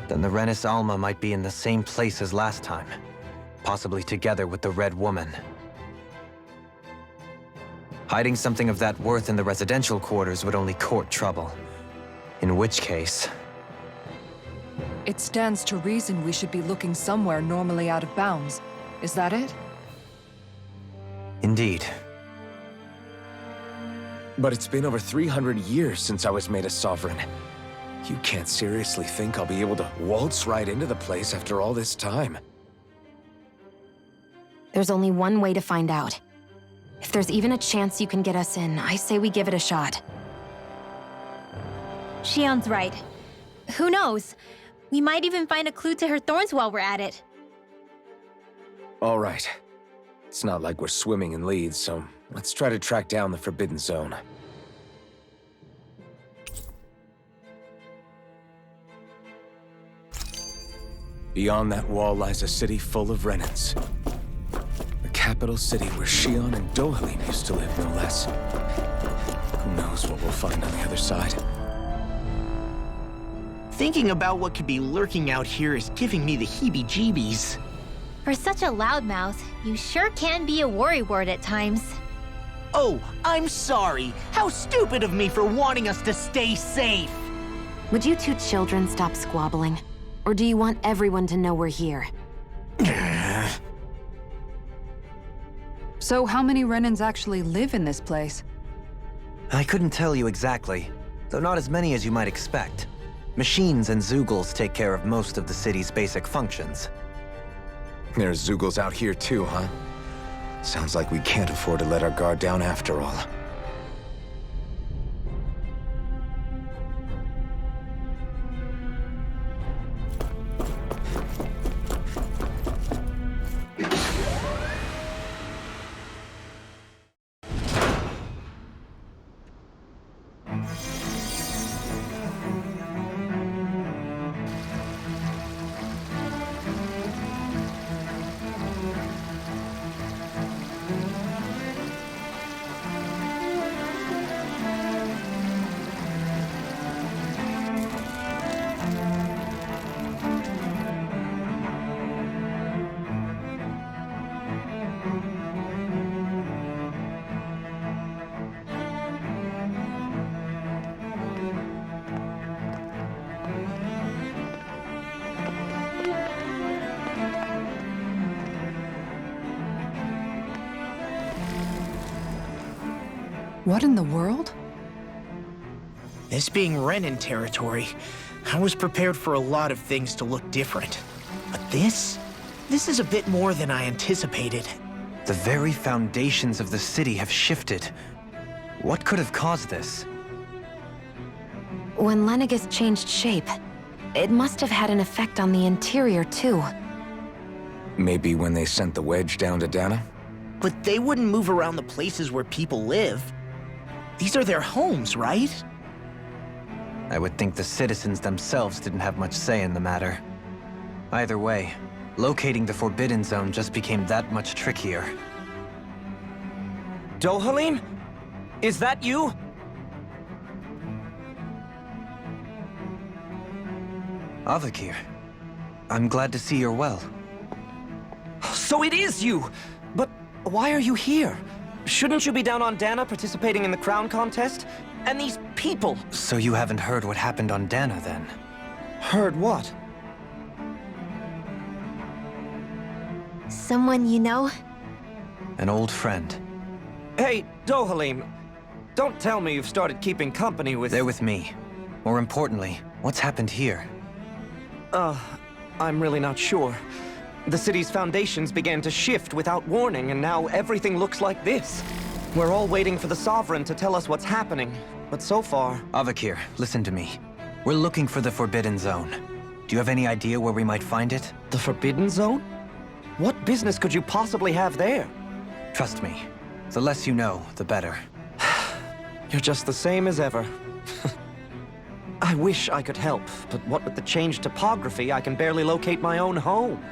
then the Renis Alma might be in the same place as last time, possibly together with the Red Woman. Hiding something of that worth in the residential quarters would only court trouble. In which case... It stands to reason we should be looking somewhere normally out of bounds. Is that it? Indeed. But it's been over 300 years since I was made a sovereign. You can't seriously think I'll be able to waltz right into the place after all this time. There's only one way to find out. If there's even a chance you can get us in, I say we give it a shot. Xion's right. Who knows? We might even find a clue to her thorns while we're at it. All right. It's not like we're swimming in leads, so let's try to track down the Forbidden Zone. Beyond that wall lies a city full of Renans. The capital city where Xion and Dohalim used to live, no less. Who knows what we'll find on the other side? Thinking about what could be lurking out here is giving me the heebie-jeebies. For such a loudmouth, you sure can be a worrywart at times. Oh, I'm sorry. How stupid of me for wanting us to stay safe. Would you two children stop squabbling? Or do you want everyone to know we're here? So how many Renans actually live in this place? I couldn't tell you exactly, though not as many as you might expect. Machines and Zeugles take care of most of the city's basic functions. There's Zeugles out here too, huh? Sounds like we can't afford to let our guard down after all. What in the world? This being Renan territory, I was prepared for a lot of things to look different. But this is a bit more than I anticipated. The very foundations of the city have shifted. What could have caused this? When Lenegis changed shape, it must have had an effect on the interior, too. Maybe when they sent the wedge down to Dana? But they wouldn't move around the places where people live. These are their homes, right? I would think the citizens themselves didn't have much say in the matter. Either way, locating the Forbidden Zone just became that much trickier. Dohalim? Is that you? Avakir, I'm glad to see you're well. So it is you! But why are you here? Shouldn't you be down on Dana participating in the crown contest? And these people! So you haven't heard what happened on Dana, then? Heard what? Someone you know? An old friend. Hey, Dohalim, don't tell me you've started keeping company with... They're with me. More importantly, what's happened here? I'm really not sure. The city's foundations began to shift without warning, and now everything looks like this. We're all waiting for the Sovereign to tell us what's happening, but so far... Avakir, listen to me. We're looking for the Forbidden Zone. Do you have any idea where we might find it? The Forbidden Zone? What business could you possibly have there? Trust me. The less you know, the better. You're just the same as ever. I wish I could help, but what with the changed topography, I can barely locate my own home.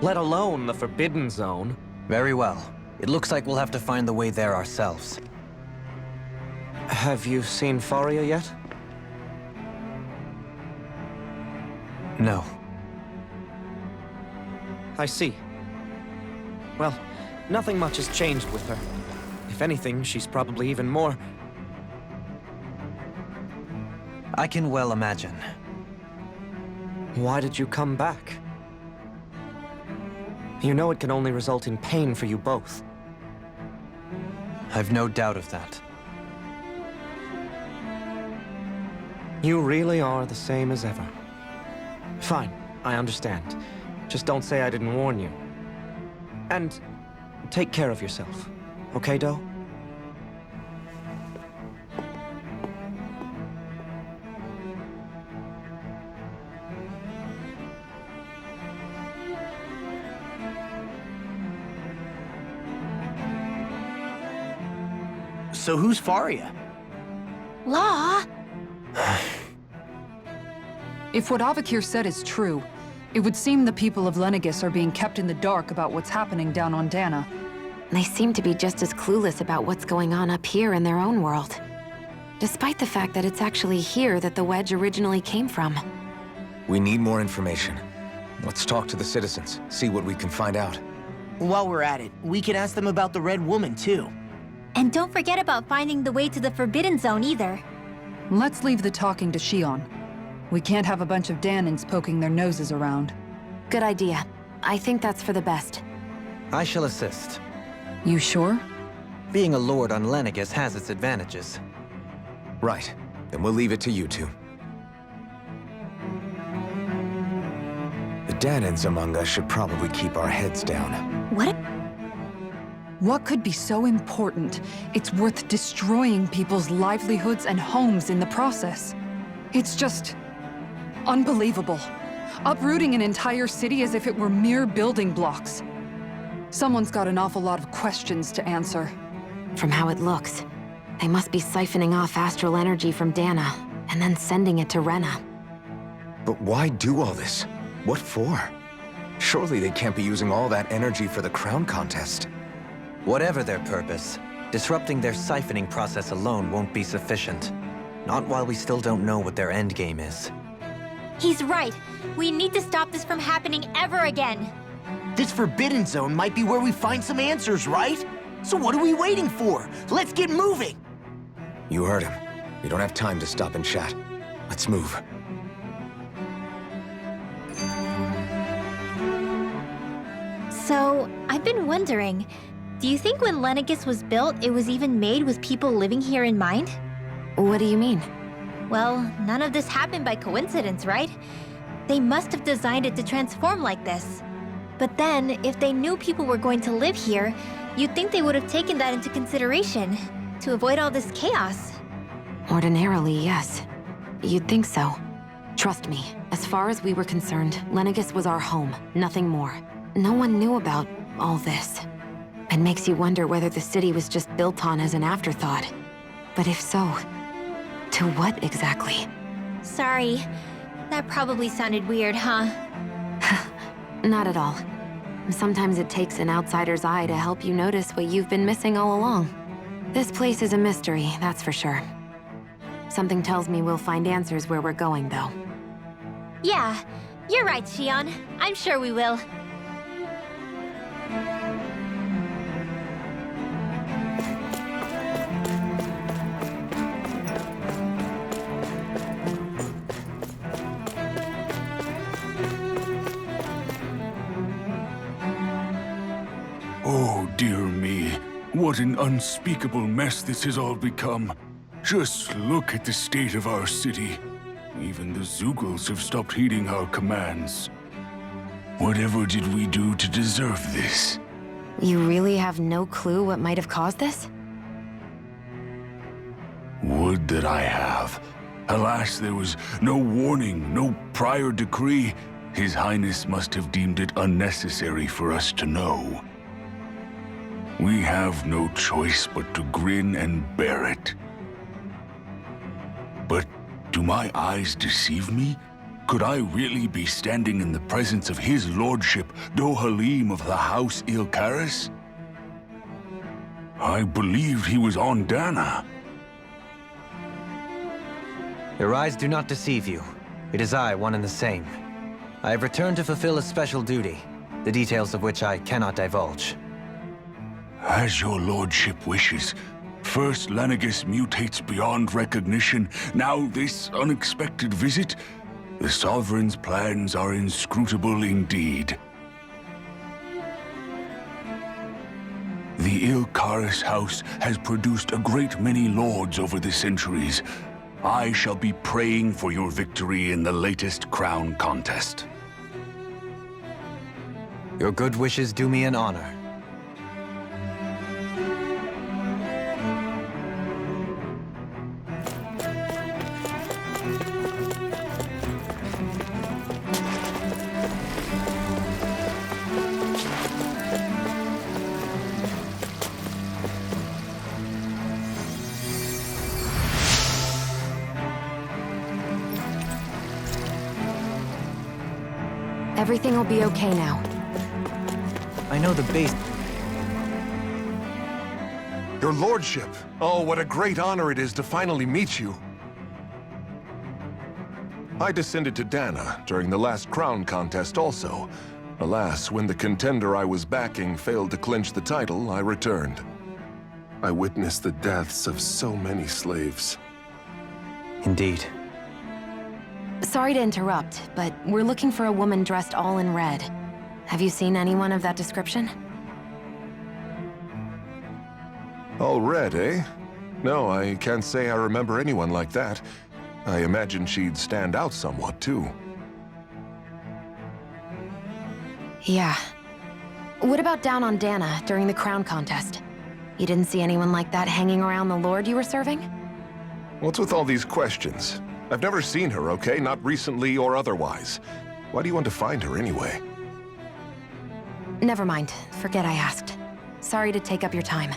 Let alone the Forbidden Zone. Very well. It looks like we'll have to find the way there ourselves. Have you seen Faria yet? No. I see. Well, nothing much has changed with her. If anything, she's probably even more... I can well imagine. Why did you come back? You know it can only result in pain for you both. I've no doubt of that. You really are the same as ever. Fine, I understand. Just don't say I didn't warn you. And take care of yourself, okay, Do? So who's Faria? Law? If what Avakir said is true, it would seem the people of Lenegis are being kept in the dark about what's happening down on Dana. They seem to be just as clueless about what's going on up here in their own world. Despite the fact that it's actually here that the wedge originally came from. We need more information. Let's talk to the citizens, see what we can find out. While we're at it, we can ask them about the Red Woman, too. And don't forget about finding the way to the Forbidden Zone either. Let's leave the talking to Shion. We can't have a bunch of Danins poking their noses around. Good idea. I think that's for the best. I shall assist. You sure? Being a lord on Lenegis has its advantages. Right. Then we'll leave it to you two. The Danins among us should probably keep our heads down. What? What could be so important? It's worth destroying people's livelihoods and homes in the process. It's just... unbelievable. Uprooting an entire city as if it were mere building blocks. Someone's got an awful lot of questions to answer. From how it looks, they must be siphoning off astral energy from Dana, and then sending it to Rena. But why do all this? What for? Surely they can't be using all that energy for the crown contest. Whatever their purpose, disrupting their siphoning process alone won't be sufficient. Not while we still don't know what their endgame is. He's right. We need to stop this from happening ever again. This Forbidden Zone might be where we find some answers, right? So what are we waiting for? Let's get moving! You heard him. We don't have time to stop and chat. Let's move. So, I've been wondering, do you think when Lenegis was built, it was even made with people living here in mind? What do you mean? Well, none of this happened by coincidence, right? They must have designed it to transform like this. But then, if they knew people were going to live here, you'd think they would have taken that into consideration, to avoid all this chaos. Ordinarily, yes. You'd think so. Trust me, as far as we were concerned, Lenegis was our home, nothing more. No one knew about all this. It makes you wonder whether the city was just built on as an afterthought. But if so, to what exactly? Sorry. That probably sounded weird, huh? Not at all. Sometimes it takes an outsider's eye to help you notice what you've been missing all along. This place is a mystery, that's for sure. Something tells me we'll find answers where we're going, though. Yeah, you're right, Shion. I'm sure we will. Oh, dear me. What an unspeakable mess this has all become. Just look at the state of our city. Even the Zeugles have stopped heeding our commands. Whatever did we do to deserve this? You really have no clue what might have caused this? Would that I have. Alas, there was no warning, no prior decree. His Highness must have deemed it unnecessary for us to know. We have no choice but to grin and bear it. But do my eyes deceive me? Could I really be standing in the presence of his lordship, Dohalim of the House Ilkaris? I believed he was on Dana. Your eyes do not deceive you. It is I, one and the same. I have returned to fulfill a special duty, the details of which I cannot divulge. As your lordship wishes. First Lenegis mutates beyond recognition, now this unexpected visit. The Sovereign's plans are inscrutable indeed. The Ilkaris house has produced a great many lords over the centuries. I shall be praying for your victory in the latest crown contest. Your good wishes do me an honor. Everything will be okay now. I know the base... Your lordship! Oh, what a great honor it is to finally meet you. I descended to Dana during the last crown contest also. Alas, when the contender I was backing failed to clinch the title, I returned. I witnessed the deaths of so many slaves. Indeed. Sorry to interrupt, but we're looking for a woman dressed all in red. Have you seen anyone of that description? All red, eh? No, I can't say I remember anyone like that. I imagine she'd stand out somewhat, too. Yeah. What about down on Dana during the crown contest? You didn't see anyone like that hanging around the lord you were serving? What's with all these questions? I've never seen her, okay? Not recently or otherwise. Why do you want to find her anyway? Never mind. Forget I asked. Sorry to take up your time.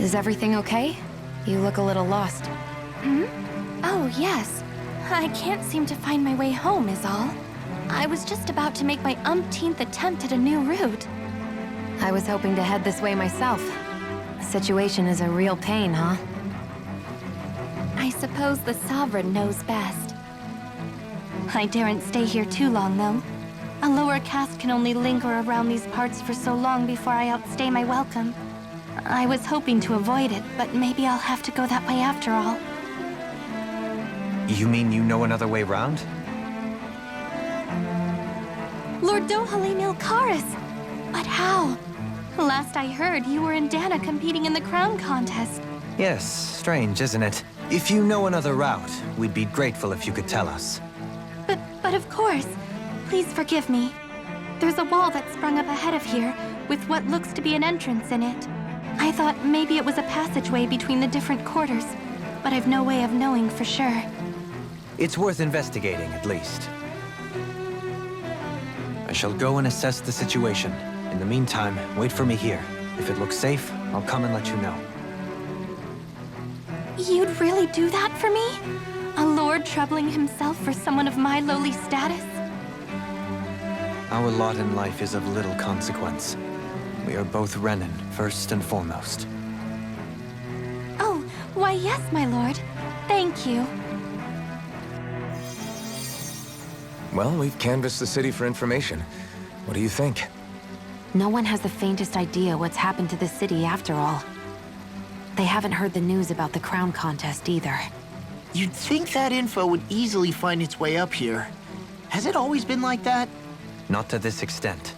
Is everything okay? You look a little lost. Oh, yes. I can't seem to find my way home, is all. I was just about to make my umpteenth attempt at a new route. I was hoping to head this way myself. The situation is a real pain, huh? I suppose the Sovereign knows best. I daren't stay here too long, though. A lower caste can only linger around these parts for so long before I outstay my welcome. I was hoping to avoid it, but maybe I'll have to go that way after all. You mean you know another way round? Lord Dohalim Ilkaris! But how? Last I heard, you were in Dana competing in the crown contest. Yes, strange, isn't it? If you know another route, we'd be grateful if you could tell us. But of course. Please forgive me. There's a wall that sprung up ahead of here, with what looks to be an entrance in it. I thought maybe it was a passageway between the different quarters, but I've no way of knowing for sure. It's worth investigating, at least. I shall go and assess the situation. In the meantime, wait for me here. If it looks safe, I'll come and let you know. You'd really do that for me? A lord troubling himself for someone of my lowly status? Our lot in life is of little consequence. We are both Renan, first and foremost. Oh, why yes, my lord. Thank you. Well, we've canvassed the city for information. What do you think? No one has the faintest idea what's happened to the city after all. They haven't heard the news about the crown contest either. You'd think that info would easily find its way up here. Has it always been like that? Not to this extent,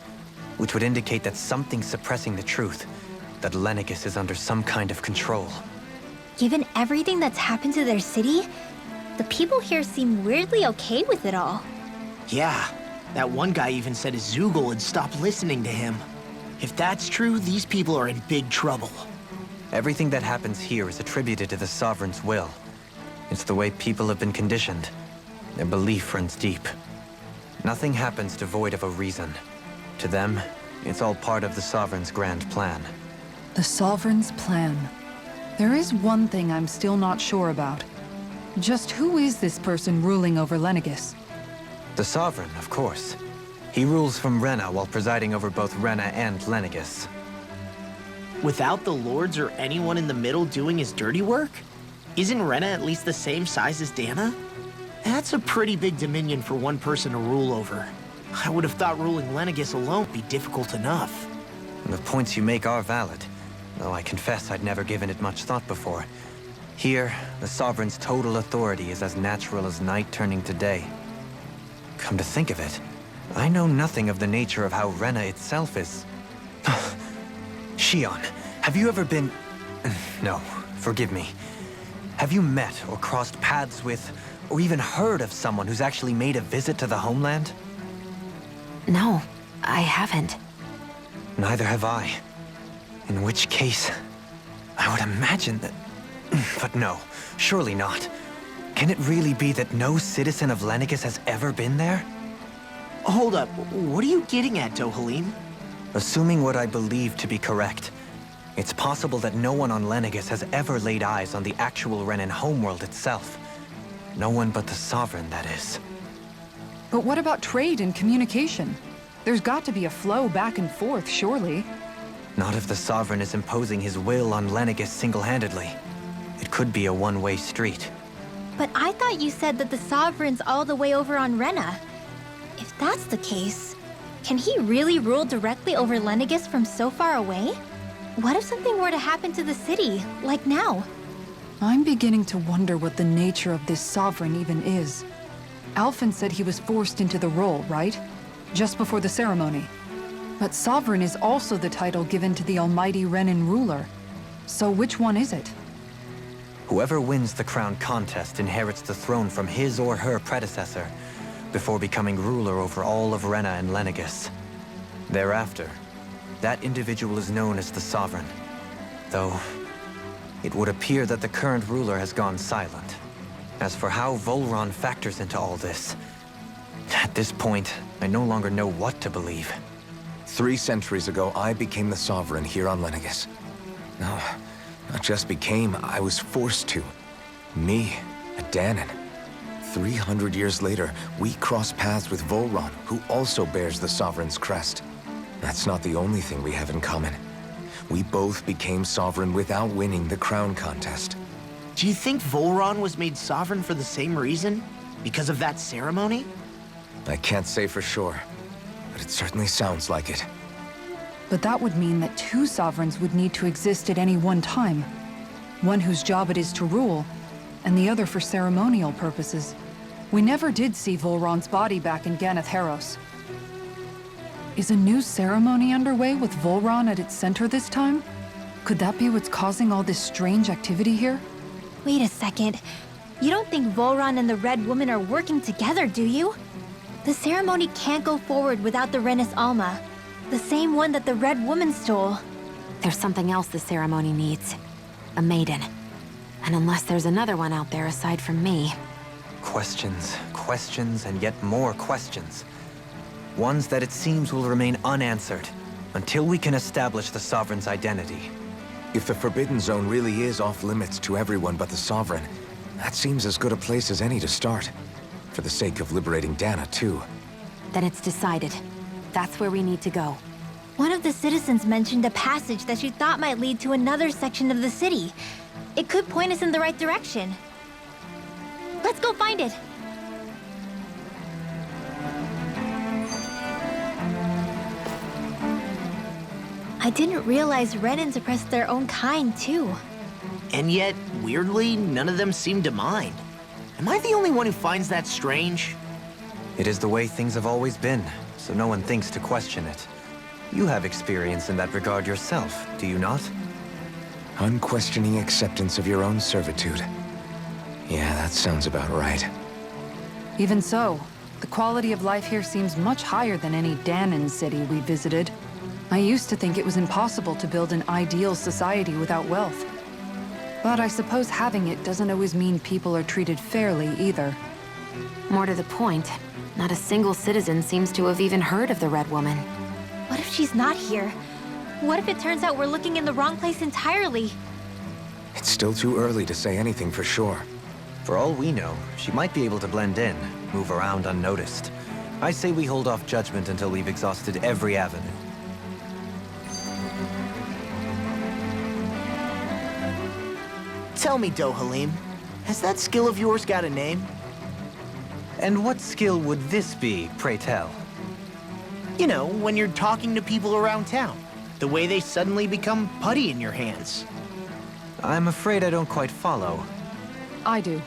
which would indicate that something's suppressing the truth, that Lenegis is under some kind of control. Given everything that's happened to their city, the people here seem weirdly okay with it all. Yeah, that one guy even said his Zoogle had stopped listening to him. If that's true, these people are in big trouble. Everything that happens here is attributed to the Sovereign's will. It's the way people have been conditioned. Their belief runs deep. Nothing happens devoid of a reason. To them, it's all part of the Sovereign's grand plan. The Sovereign's plan. There is one thing I'm still not sure about. Just who is this person ruling over Lenegis? The Sovereign, of course. He rules from Rena while presiding over both Rena and Lenegis. Without the lords or anyone in the middle doing his dirty work? Isn't Rena at least the same size as Dana? That's a pretty big dominion for one person to rule over. I would have thought ruling Lenegis alone would be difficult enough. The points you make are valid, though I confess I'd never given it much thought before. Here, the Sovereign's total authority is as natural as night turning to day. Come to think of it, I know nothing of the nature of how Rena itself is. Shion, have you ever been... No, forgive me. Have you met or crossed paths with, or even heard of someone who's actually made a visit to the homeland? No, I haven't. Neither have I. In which case, I would imagine that... But no, surely not. Can it really be that no citizen of Lenegis has ever been there? Hold up, what are you getting at, Dohalim? Assuming what I believe to be correct, it's possible that no one on Lenegis has ever laid eyes on the actual Renan homeworld itself. No one but the Sovereign, that is. But what about trade and communication? There's got to be a flow back and forth, surely. Not if the Sovereign is imposing his will on Lenegis single-handedly. It could be a one-way street. But I thought you said that the Sovereign's all the way over on Rena. If that's the case, can he really rule directly over Lenegis from so far away? What if something were to happen to the city, like now? I'm beginning to wonder what the nature of this Sovereign even is. Alphen said he was forced into the role, right? Just before the ceremony. But Sovereign is also the title given to the almighty Renan ruler. So which one is it? Whoever wins the crown contest inherits the throne from his or her predecessor, before becoming ruler over all of Rena and Lenegis. Thereafter, that individual is known as the Sovereign. Though, it would appear that the current ruler has gone silent. As for how Volron factors into all this, at this point, I no longer know what to believe. 3 centuries ago, I became the Sovereign here on Lenegis. No, not just became, I was forced to. Me, a Danan. 300 years later, we cross paths with Volron, who also bears the Sovereign's crest. That's not the only thing we have in common. We both became Sovereign without winning the crown contest. Do you think Volron was made Sovereign for the same reason? Because of that ceremony? I can't say for sure, but it certainly sounds like it. But that would mean that 2 Sovereigns would need to exist at any one time. One whose job it is to rule, and the other for ceremonial purposes. We never did see Volron's body back in Ganath Haros. Is a new ceremony underway with Volron at its center this time? Could that be what's causing all this strange activity here? Wait a second. You don't think Volron and the Red Woman are working together, do you? The ceremony can't go forward without the Renis Alma. The same one that the Red Woman stole. There's something else the ceremony needs. A maiden. And unless there's another one out there aside from me... Questions, questions, and yet more questions. Ones that it seems will remain unanswered until we can establish the Sovereign's identity. If the Forbidden Zone really is off-limits to everyone but the Sovereign, that seems as good a place as any to start. For the sake of liberating Dana, too. Then it's decided. That's where we need to go. One of the citizens mentioned a passage that she thought might lead to another section of the city. It could point us in the right direction. Let's go find it! I didn't realize Renans oppressed their own kind, too. And yet, weirdly, none of them seem to mind. Am I the only one who finds that strange? It is the way things have always been, so no one thinks to question it. You have experience in that regard yourself, do you not? Unquestioning acceptance of your own servitude. Yeah, that sounds about right. Even so, the quality of life here seems much higher than any Danon city we visited. I used to think it was impossible to build an ideal society without wealth. But I suppose having it doesn't always mean people are treated fairly either. More to the point, not a single citizen seems to have even heard of the Red Woman. What if she's not here? What if it turns out we're looking in the wrong place entirely? It's still too early to say anything for sure. For all we know, she might be able to blend in, move around unnoticed. I say we hold off judgment until we've exhausted every avenue. Tell me, Dohalim, has that skill of yours got a name? And what skill would this be, pray tell? You know, when you're talking to people around town. The way they suddenly become putty in your hands. I'm afraid I don't quite follow. I do.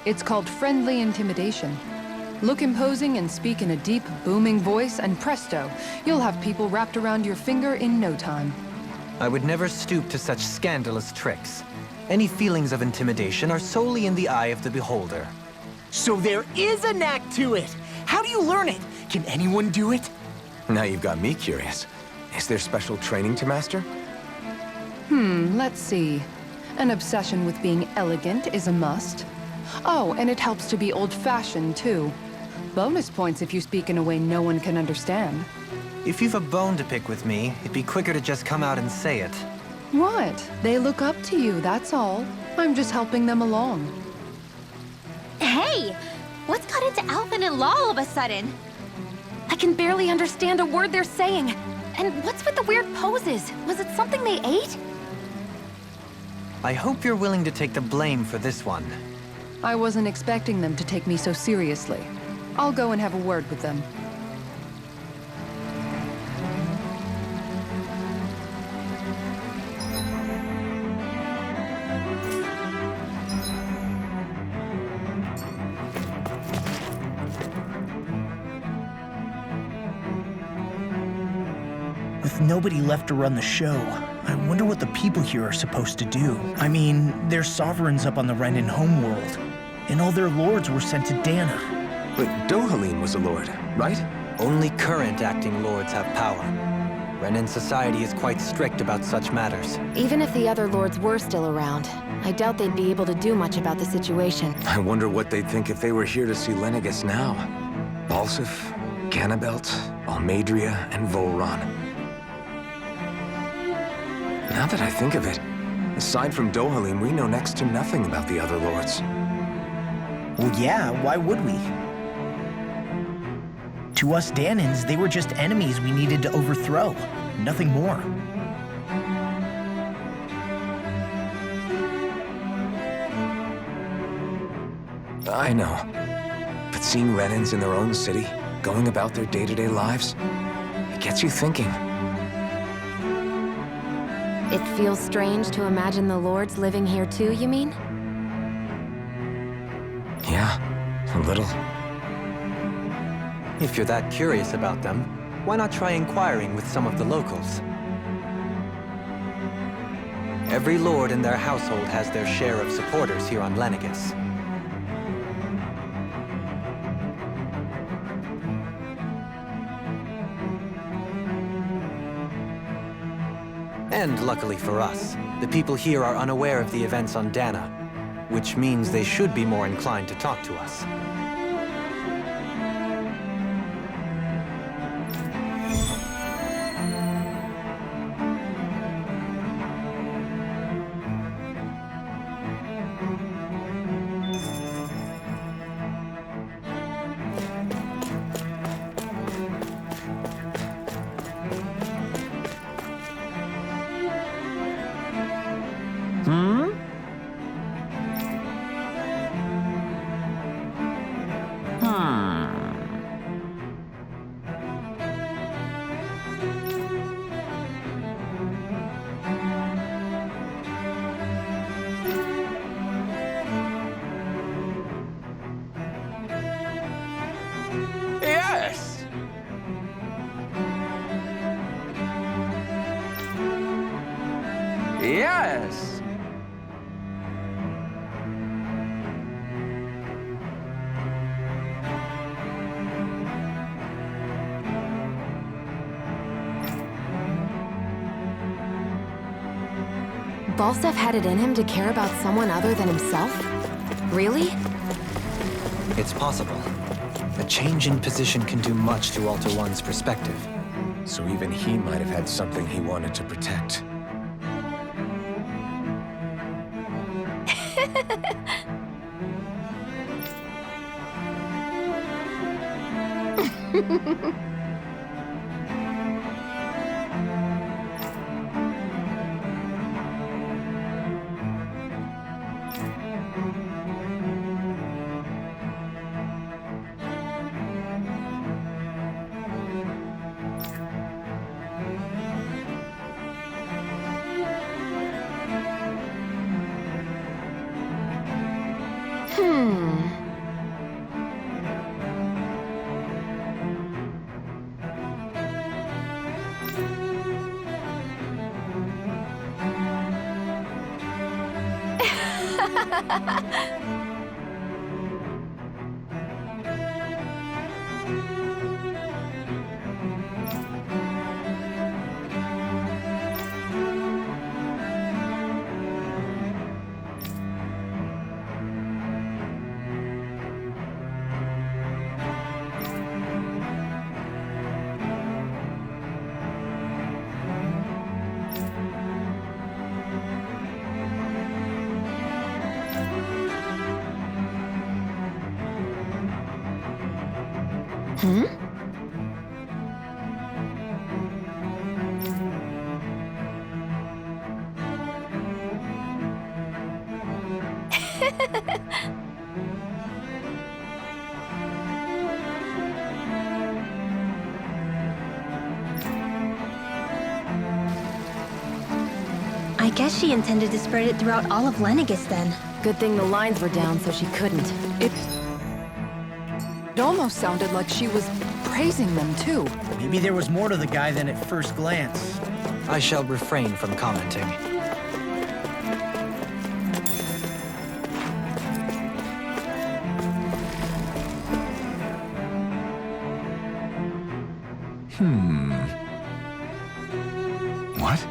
It's called friendly intimidation. Look imposing and speak in a deep, booming voice, and presto, you'll have people wrapped around your finger in no time. I would never stoop to such scandalous tricks. Any feelings of intimidation are solely in the eye of the beholder. So there is a knack to it! How do you learn it? Can anyone do it? Now you've got me curious. Is there special training to master? Let's see. An obsession with being elegant is a must. Oh, and it helps to be old-fashioned, too. Bonus points if you speak in a way no one can understand. If you've a bone to pick with me, it'd be quicker to just come out and say it. What? They look up to you, that's all. I'm just helping them along. Hey! What's got into Alvin and Law all of a sudden? I can barely understand a word they're saying. And what's with the weird poses? Was it something they ate? I hope you're willing to take the blame for this one. I wasn't expecting them to take me so seriously. I'll go and have a word with them. With nobody left to run the show, I wonder what the people here are supposed to do. I mean, they're sovereigns up on the Renan homeworld, and all their lords were sent to Dana. But Dohalim was a lord, right? Only current acting lords have power. Renan society is quite strict about such matters. Even if the other lords were still around, I doubt they'd be able to do much about the situation. I wonder what they'd think if they were here to see Lenegis now. Balsif, Ganabelt, Almadria, and Volron. Now that I think of it, aside from Dohalim, we know next to nothing about the other lords. Well, yeah, why would we? To us Danans, they were just enemies we needed to overthrow. Nothing more. I know. But seeing Renans in their own city, going about their day-to-day lives, it gets you thinking. It feels strange to imagine the lords living here too, you mean? Yeah, a little. If you're that curious about them, why not try inquiring with some of the locals? Every lord in their household has their share of supporters here on Lenegis. And luckily for us, the people here are unaware of the events on Dana, which means they should be more inclined to talk to us. Yes! Yes! Balsef had it in him to care about someone other than himself? Really? It's possible. A change in position can do much to alter one's perspective. So even he might have had something he wanted to protect. I guess she intended to spread it throughout all of Lenegis then. Good thing the lines were down so she couldn't. It almost sounded like she was praising them, too. Maybe there was more to the guy than at first glance. I shall refrain from commenting. What?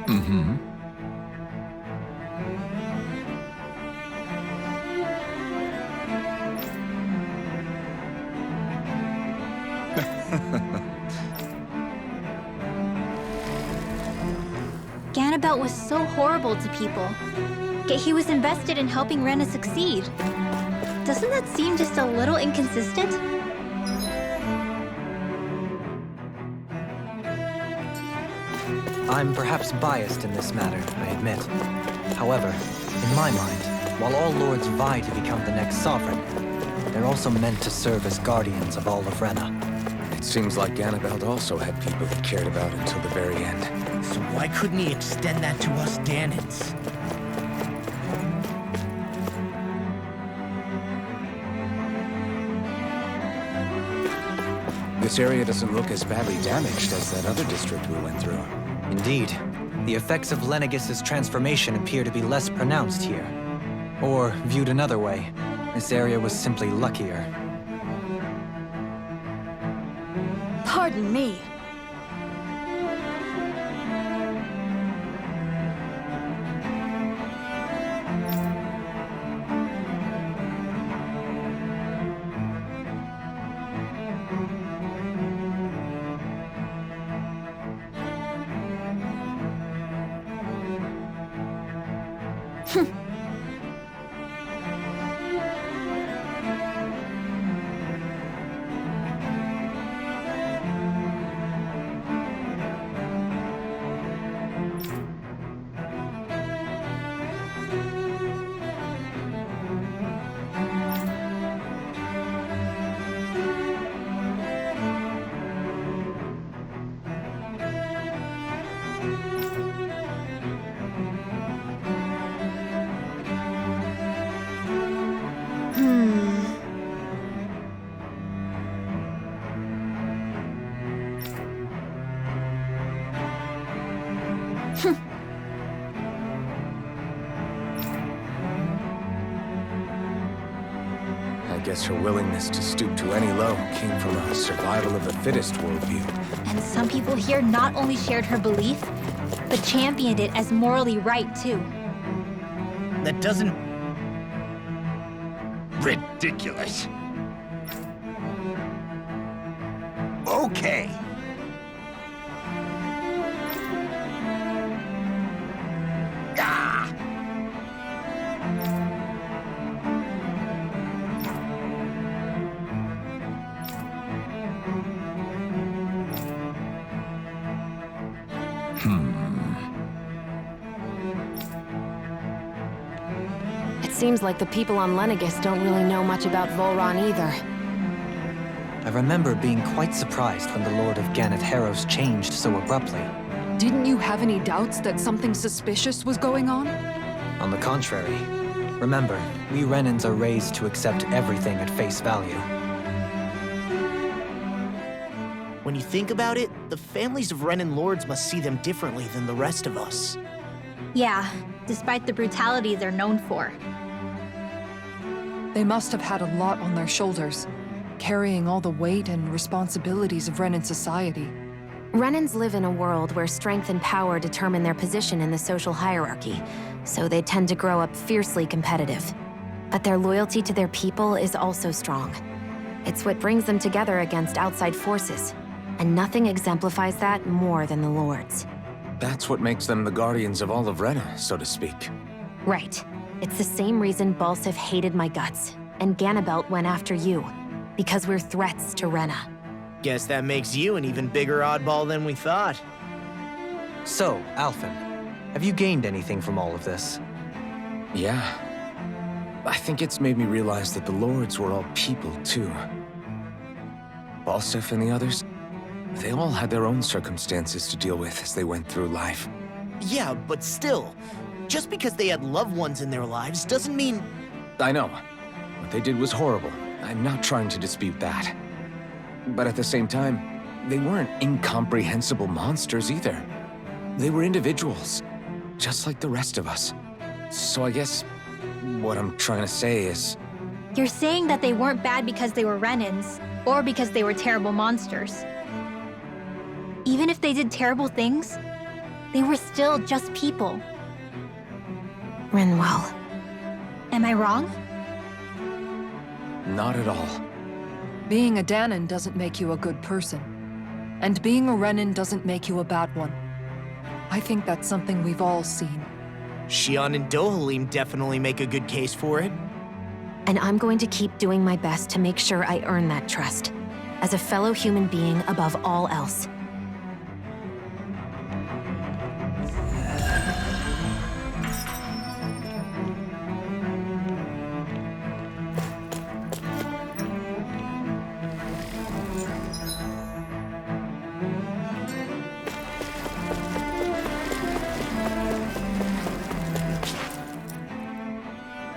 Mm-hmm. Ganabelt was so horrible to people, yet he was invested in helping Rena succeed. Doesn't that seem just a little inconsistent? I'm perhaps biased in this matter, I admit. However, in my mind, while all lords vie to become the next sovereign, they're also meant to serve as guardians of all of Rena. It seems like Ganabelt also had people he cared about until the very end. So why couldn't he extend that to us Danans? This area doesn't look as badly damaged as that other district we went through. Indeed, the effects of Lenegis' transformation appear to be less pronounced here. Or, viewed another way, this area was simply luckier. Pardon me. I guess her willingness to stoop to any low came from a survival of the fittest worldview. And some people here not only shared her belief, but championed it as morally right, too. That doesn't... Ridiculous. Okay. Ah! It seems like the people on Lenegis don't really know much about Volron either. I remember being quite surprised when the Lord of Ganath Haros changed so abruptly. Didn't you have any doubts that something suspicious was going on? On the contrary, remember, we Renans are raised to accept everything at face value. When you think about it, the families of Renan lords must see them differently than the rest of us. Yeah, despite the brutality they're known for. They must have had a lot on their shoulders, carrying all the weight and responsibilities of Renan society. Renans live in a world where strength and power determine their position in the social hierarchy, so they tend to grow up fiercely competitive. But their loyalty to their people is also strong. It's what brings them together against outside forces, and nothing exemplifies that more than the Lords. That's what makes them the guardians of all of Rena, so to speak. Right. It's the same reason Balsif hated my guts, and Ganabelt went after you. Because we're threats to Rena. Guess that makes you an even bigger oddball than we thought. So, Alphen, have you gained anything from all of this? Yeah. I think it's made me realize that the Lords were all people, too. Balsif and the others, they all had their own circumstances to deal with as they went through life. Yeah, but still, just because they had loved ones in their lives doesn't mean... I know. What they did was horrible. I'm not trying to dispute that. But at the same time, they weren't incomprehensible monsters either. They were individuals, just like the rest of us. So I guess what I'm trying to say is... You're saying that they weren't bad because they were Renans, or because they were terrible monsters. Even if they did terrible things, They were still just people. Rinwell. Am I wrong? Not at all. Being a Danon doesn't make you a good person. And being a Renan doesn't make you a bad one. I think that's something we've all seen. Xion and Dohalim definitely make a good case for it. And I'm going to keep doing my best to make sure I earn that trust. As a fellow human being above all else.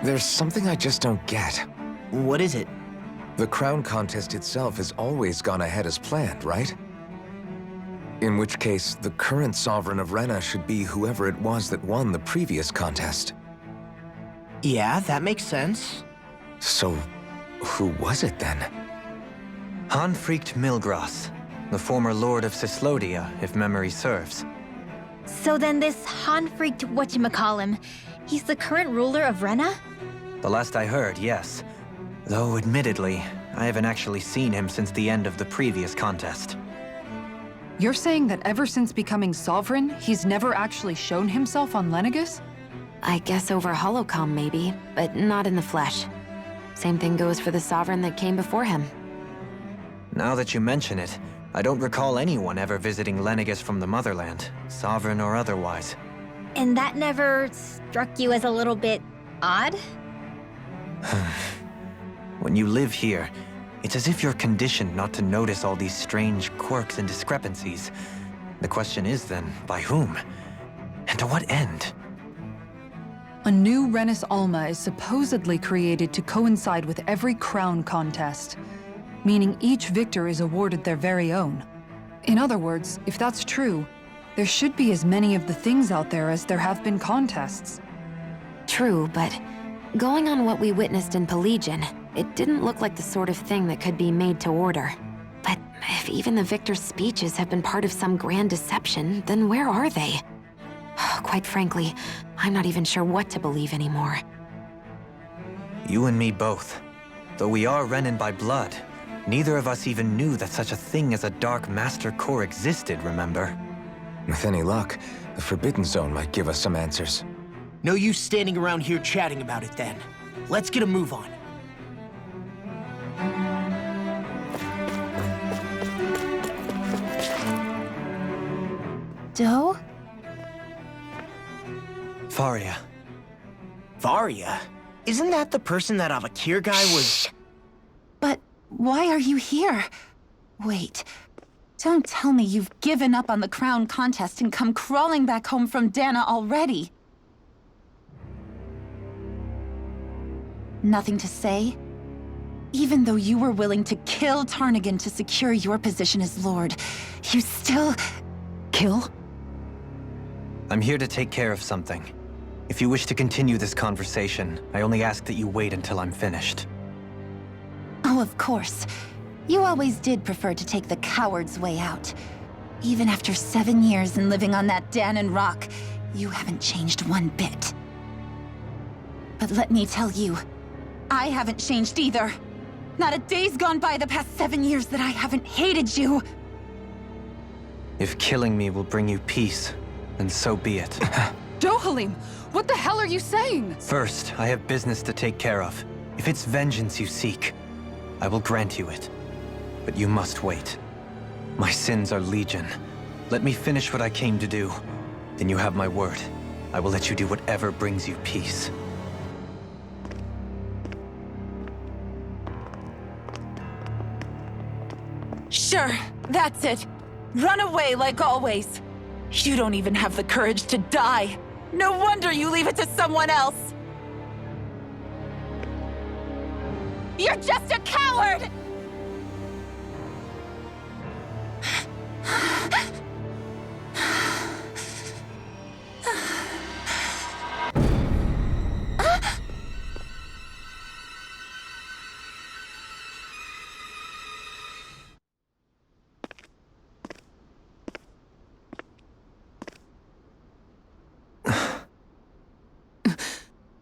There's something I just don't get. What is it? The crown contest itself has always gone ahead as planned, right? In which case, the current Sovereign of Rena should be whoever it was that won the previous contest. Yeah, that makes sense. So, who was it then? Hanfricht Milgras, the former Lord of Cyslodia, if memory serves. So then this Hanfricht whatchamacallem, he's the current ruler of Rena? The last I heard, yes. Though, admittedly, I haven't actually seen him since the end of the previous contest. You're saying that ever since becoming Sovereign, he's never actually shown himself on Lenegis? I guess over holocom maybe, but not in the flesh. Same thing goes for the Sovereign that came before him. Now that you mention it, I don't recall anyone ever visiting Lenegis from the Motherland, Sovereign or otherwise. And that never struck you as a little bit odd? When you live here, it's as if you're conditioned not to notice all these strange quirks and discrepancies. The question is then, by whom? And to what end? A new Renis Alma is supposedly created to coincide with every crown contest, meaning each victor is awarded their very own. In other words, if that's true, there should be as many of the things out there as there have been contests. True, but going on what we witnessed in Pelagian, it didn't look like the sort of thing that could be made to order. But if even the victor's speeches have been part of some grand deception, then where are they? Quite frankly, I'm not even sure what to believe anymore. You and me both. Though we are Renan by blood, neither of us even knew that such a thing as a Dark Master Core existed, remember? With any luck, the Forbidden Zone might give us some answers. No use standing around here chatting about it then. Let's get a move on. Doe? Faria. Varia? Isn't that the person that Avakir guy was... But why are you here? Wait. Don't tell me you've given up on the crown contest and come crawling back home from Dana already. Nothing to say? Even though you were willing to kill Tarnigan to secure your position as Lord, you still... Kill? I'm here to take care of something. If you wish to continue this conversation, I only ask that you wait until I'm finished. Oh, of course. You always did prefer to take the coward's way out. Even after 7 years and living on that Danon rock, you haven't changed one bit. But let me tell you, I haven't changed either. Not a day's gone by the past 7 years that I haven't hated you. If killing me will bring you peace, then so be it. Dohalim, what the hell are you saying? First, I have business to take care of. If it's vengeance you seek, I will grant you it. But you must wait. My sins are legion. Let me finish what I came to do. Then you have my word. I will let you do whatever brings you peace. Sure, that's it. Run away like always. You don't even have the courage to die. No wonder you leave it to someone else. You're just a coward!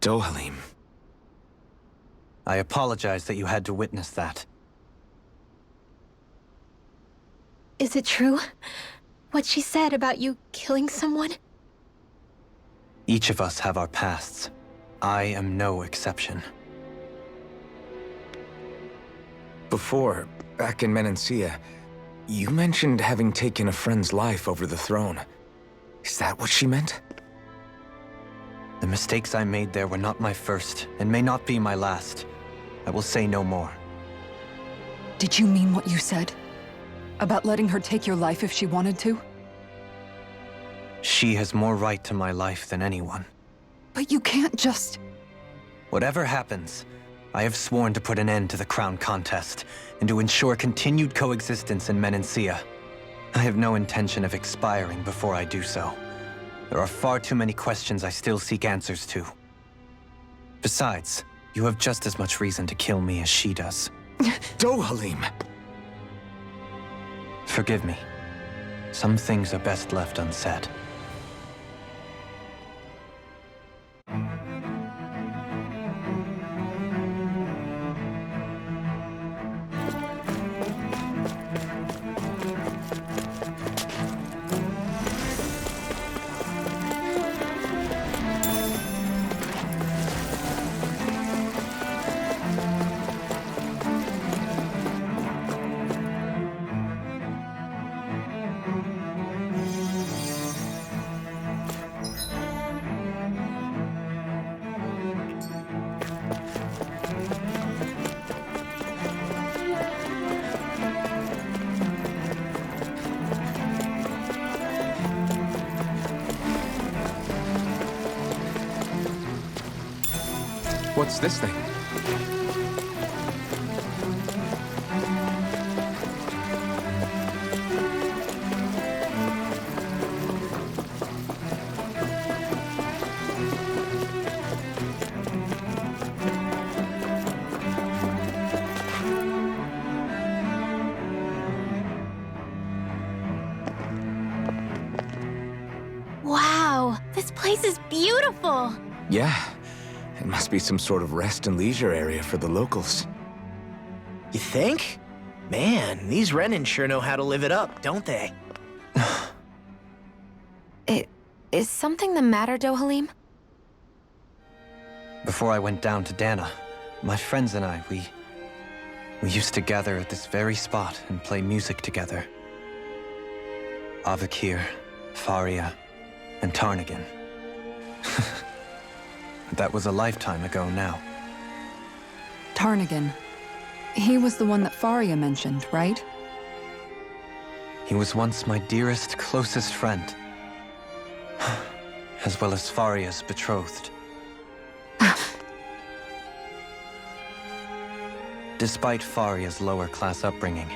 Dohalim. I apologize that you had to witness that. Is it true? What she said about you killing someone? Each of us have our pasts. I am no exception. Before, back in Menancia, you mentioned having taken a friend's life over the throne. Is that what she meant? The mistakes I made there were not my first, and may not be my last. I will say no more. Did you mean what you said? About letting her take your life if she wanted to? She has more right to my life than anyone. But you can't just... Whatever happens, I have sworn to put an end to the crown contest, and to ensure continued coexistence in Menancia. I have no intention of expiring before I do so. There are far too many questions I still seek answers to. Besides, you have just as much reason to kill me as she does. Dohalim! Forgive me. Some things are best left unsaid. What's this thing? Wow, this place is beautiful! Yeah. It must be some sort of rest and leisure area for the locals. You think? Man, these Renin sure know how to live it up, don't they? Is something the matter, Dohalim? Before I went down to Dana, my friends and I, we used to gather at this very spot and play music together. Avakir, Faria, and Tarnagan. That was a lifetime ago now. Tarnagan. He was the one that Faria mentioned, right? He was once my dearest, closest friend. As well as Faria's betrothed. Despite Faria's lower-class upbringing,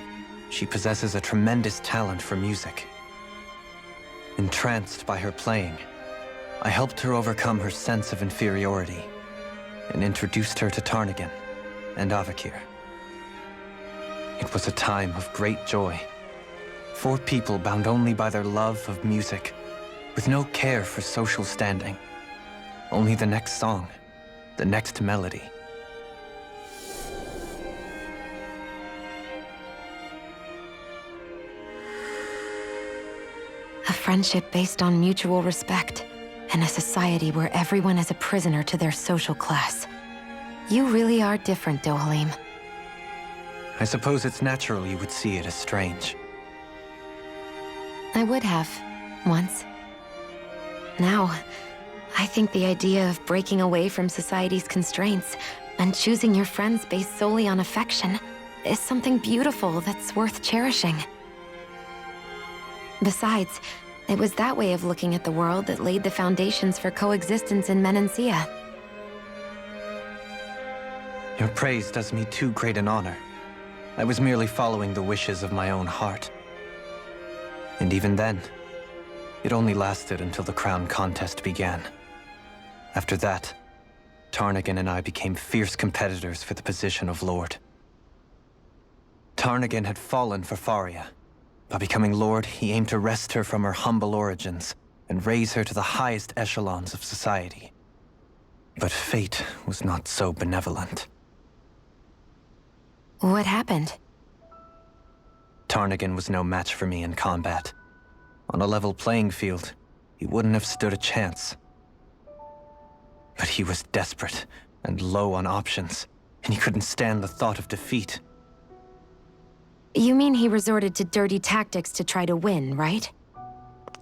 she possesses a tremendous talent for music. Entranced by her playing, I helped her overcome her sense of inferiority and introduced her to Tarnagan and Avakir. It was a time of great joy. 4 people bound only by their love of music, with no care for social standing. Only the next song, the next melody. A friendship based on mutual respect, and a society where everyone is a prisoner to their social class. You really are different, Dohalim. I suppose it's natural you would see it as strange. I would have, once. Now, I think the idea of breaking away from society's constraints and choosing your friends based solely on affection is something beautiful that's worth cherishing. Besides, it was that way of looking at the world that laid the foundations for coexistence in Menancia. Your praise does me too great an honor. I was merely following the wishes of my own heart. And even then, it only lasted until the crown contest began. After that, Tarnagan and I became fierce competitors for the position of Lord. Tarnagan had fallen for Faria. By becoming Lord, he aimed to wrest her from her humble origins and raise her to the highest echelons of society. But fate was not so benevolent. What happened? Tarnigan was no match for me in combat. On a level playing field, he wouldn't have stood a chance. But he was desperate and low on options, and he couldn't stand the thought of defeat. You mean he resorted to dirty tactics to try to win, right?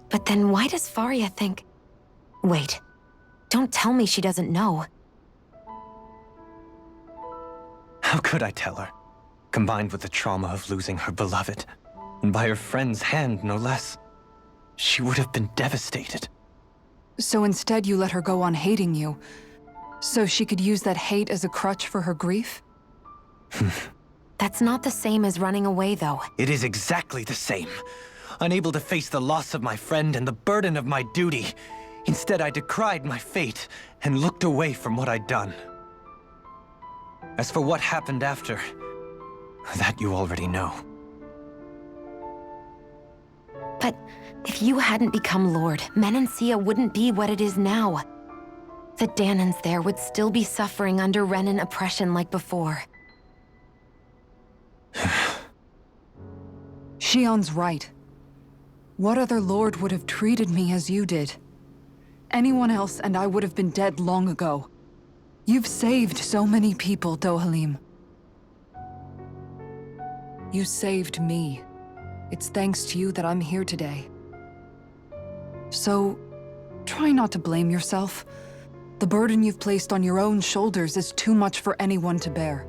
But then why does Faria think... Wait, don't tell me she doesn't know. How could I tell her? Combined with the trauma of losing her beloved, and by her friend's hand, no less, she would have been devastated. So instead you let her go on hating you, so she could use that hate as a crutch for her grief? That's not the same as running away, though. It is exactly the same. Unable to face the loss of my friend and the burden of my duty. Instead, I decried my fate and looked away from what I'd done. As for what happened after, that you already know. But if you hadn't become Lord, Menancia wouldn't be what it is now. The Danans there would still be suffering under Renan oppression like before. Shion's right. What other lord would have treated me as you did? Anyone else and I would have been dead long ago. You've saved so many people, Dohalim. You saved me. It's thanks to you that I'm here today. So, try not to blame yourself. The burden you've placed on your own shoulders is too much for anyone to bear.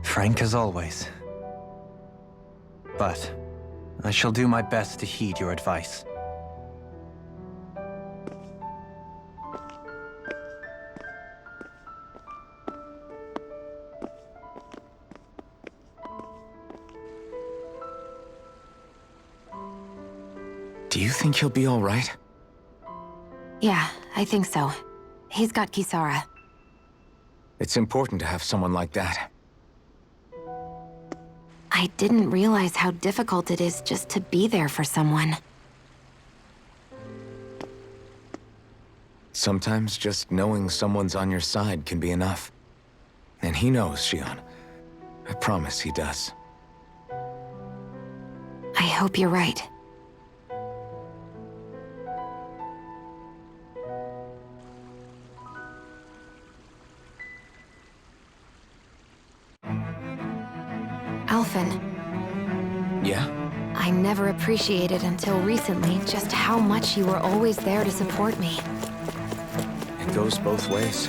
Frank as always. But I shall do my best to heed your advice. Do you think he'll be all right? Yeah, I think so. He's got Kisara. It's important to have someone like that. I didn't realize how difficult it is just to be there for someone. Sometimes just knowing someone's on your side can be enough. And he knows, Shion. I promise he does. I hope you're right. Alphen. Yeah? I never appreciated until recently just how much you were always there to support me. It goes both ways.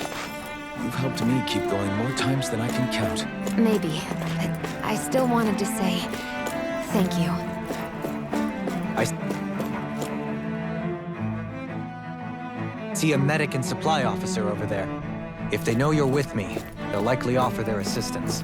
You've helped me keep going more times than I can count. Maybe, but I still wanted to say thank you. I see a medic and supply officer over there. If they know you're with me, they'll likely offer their assistance.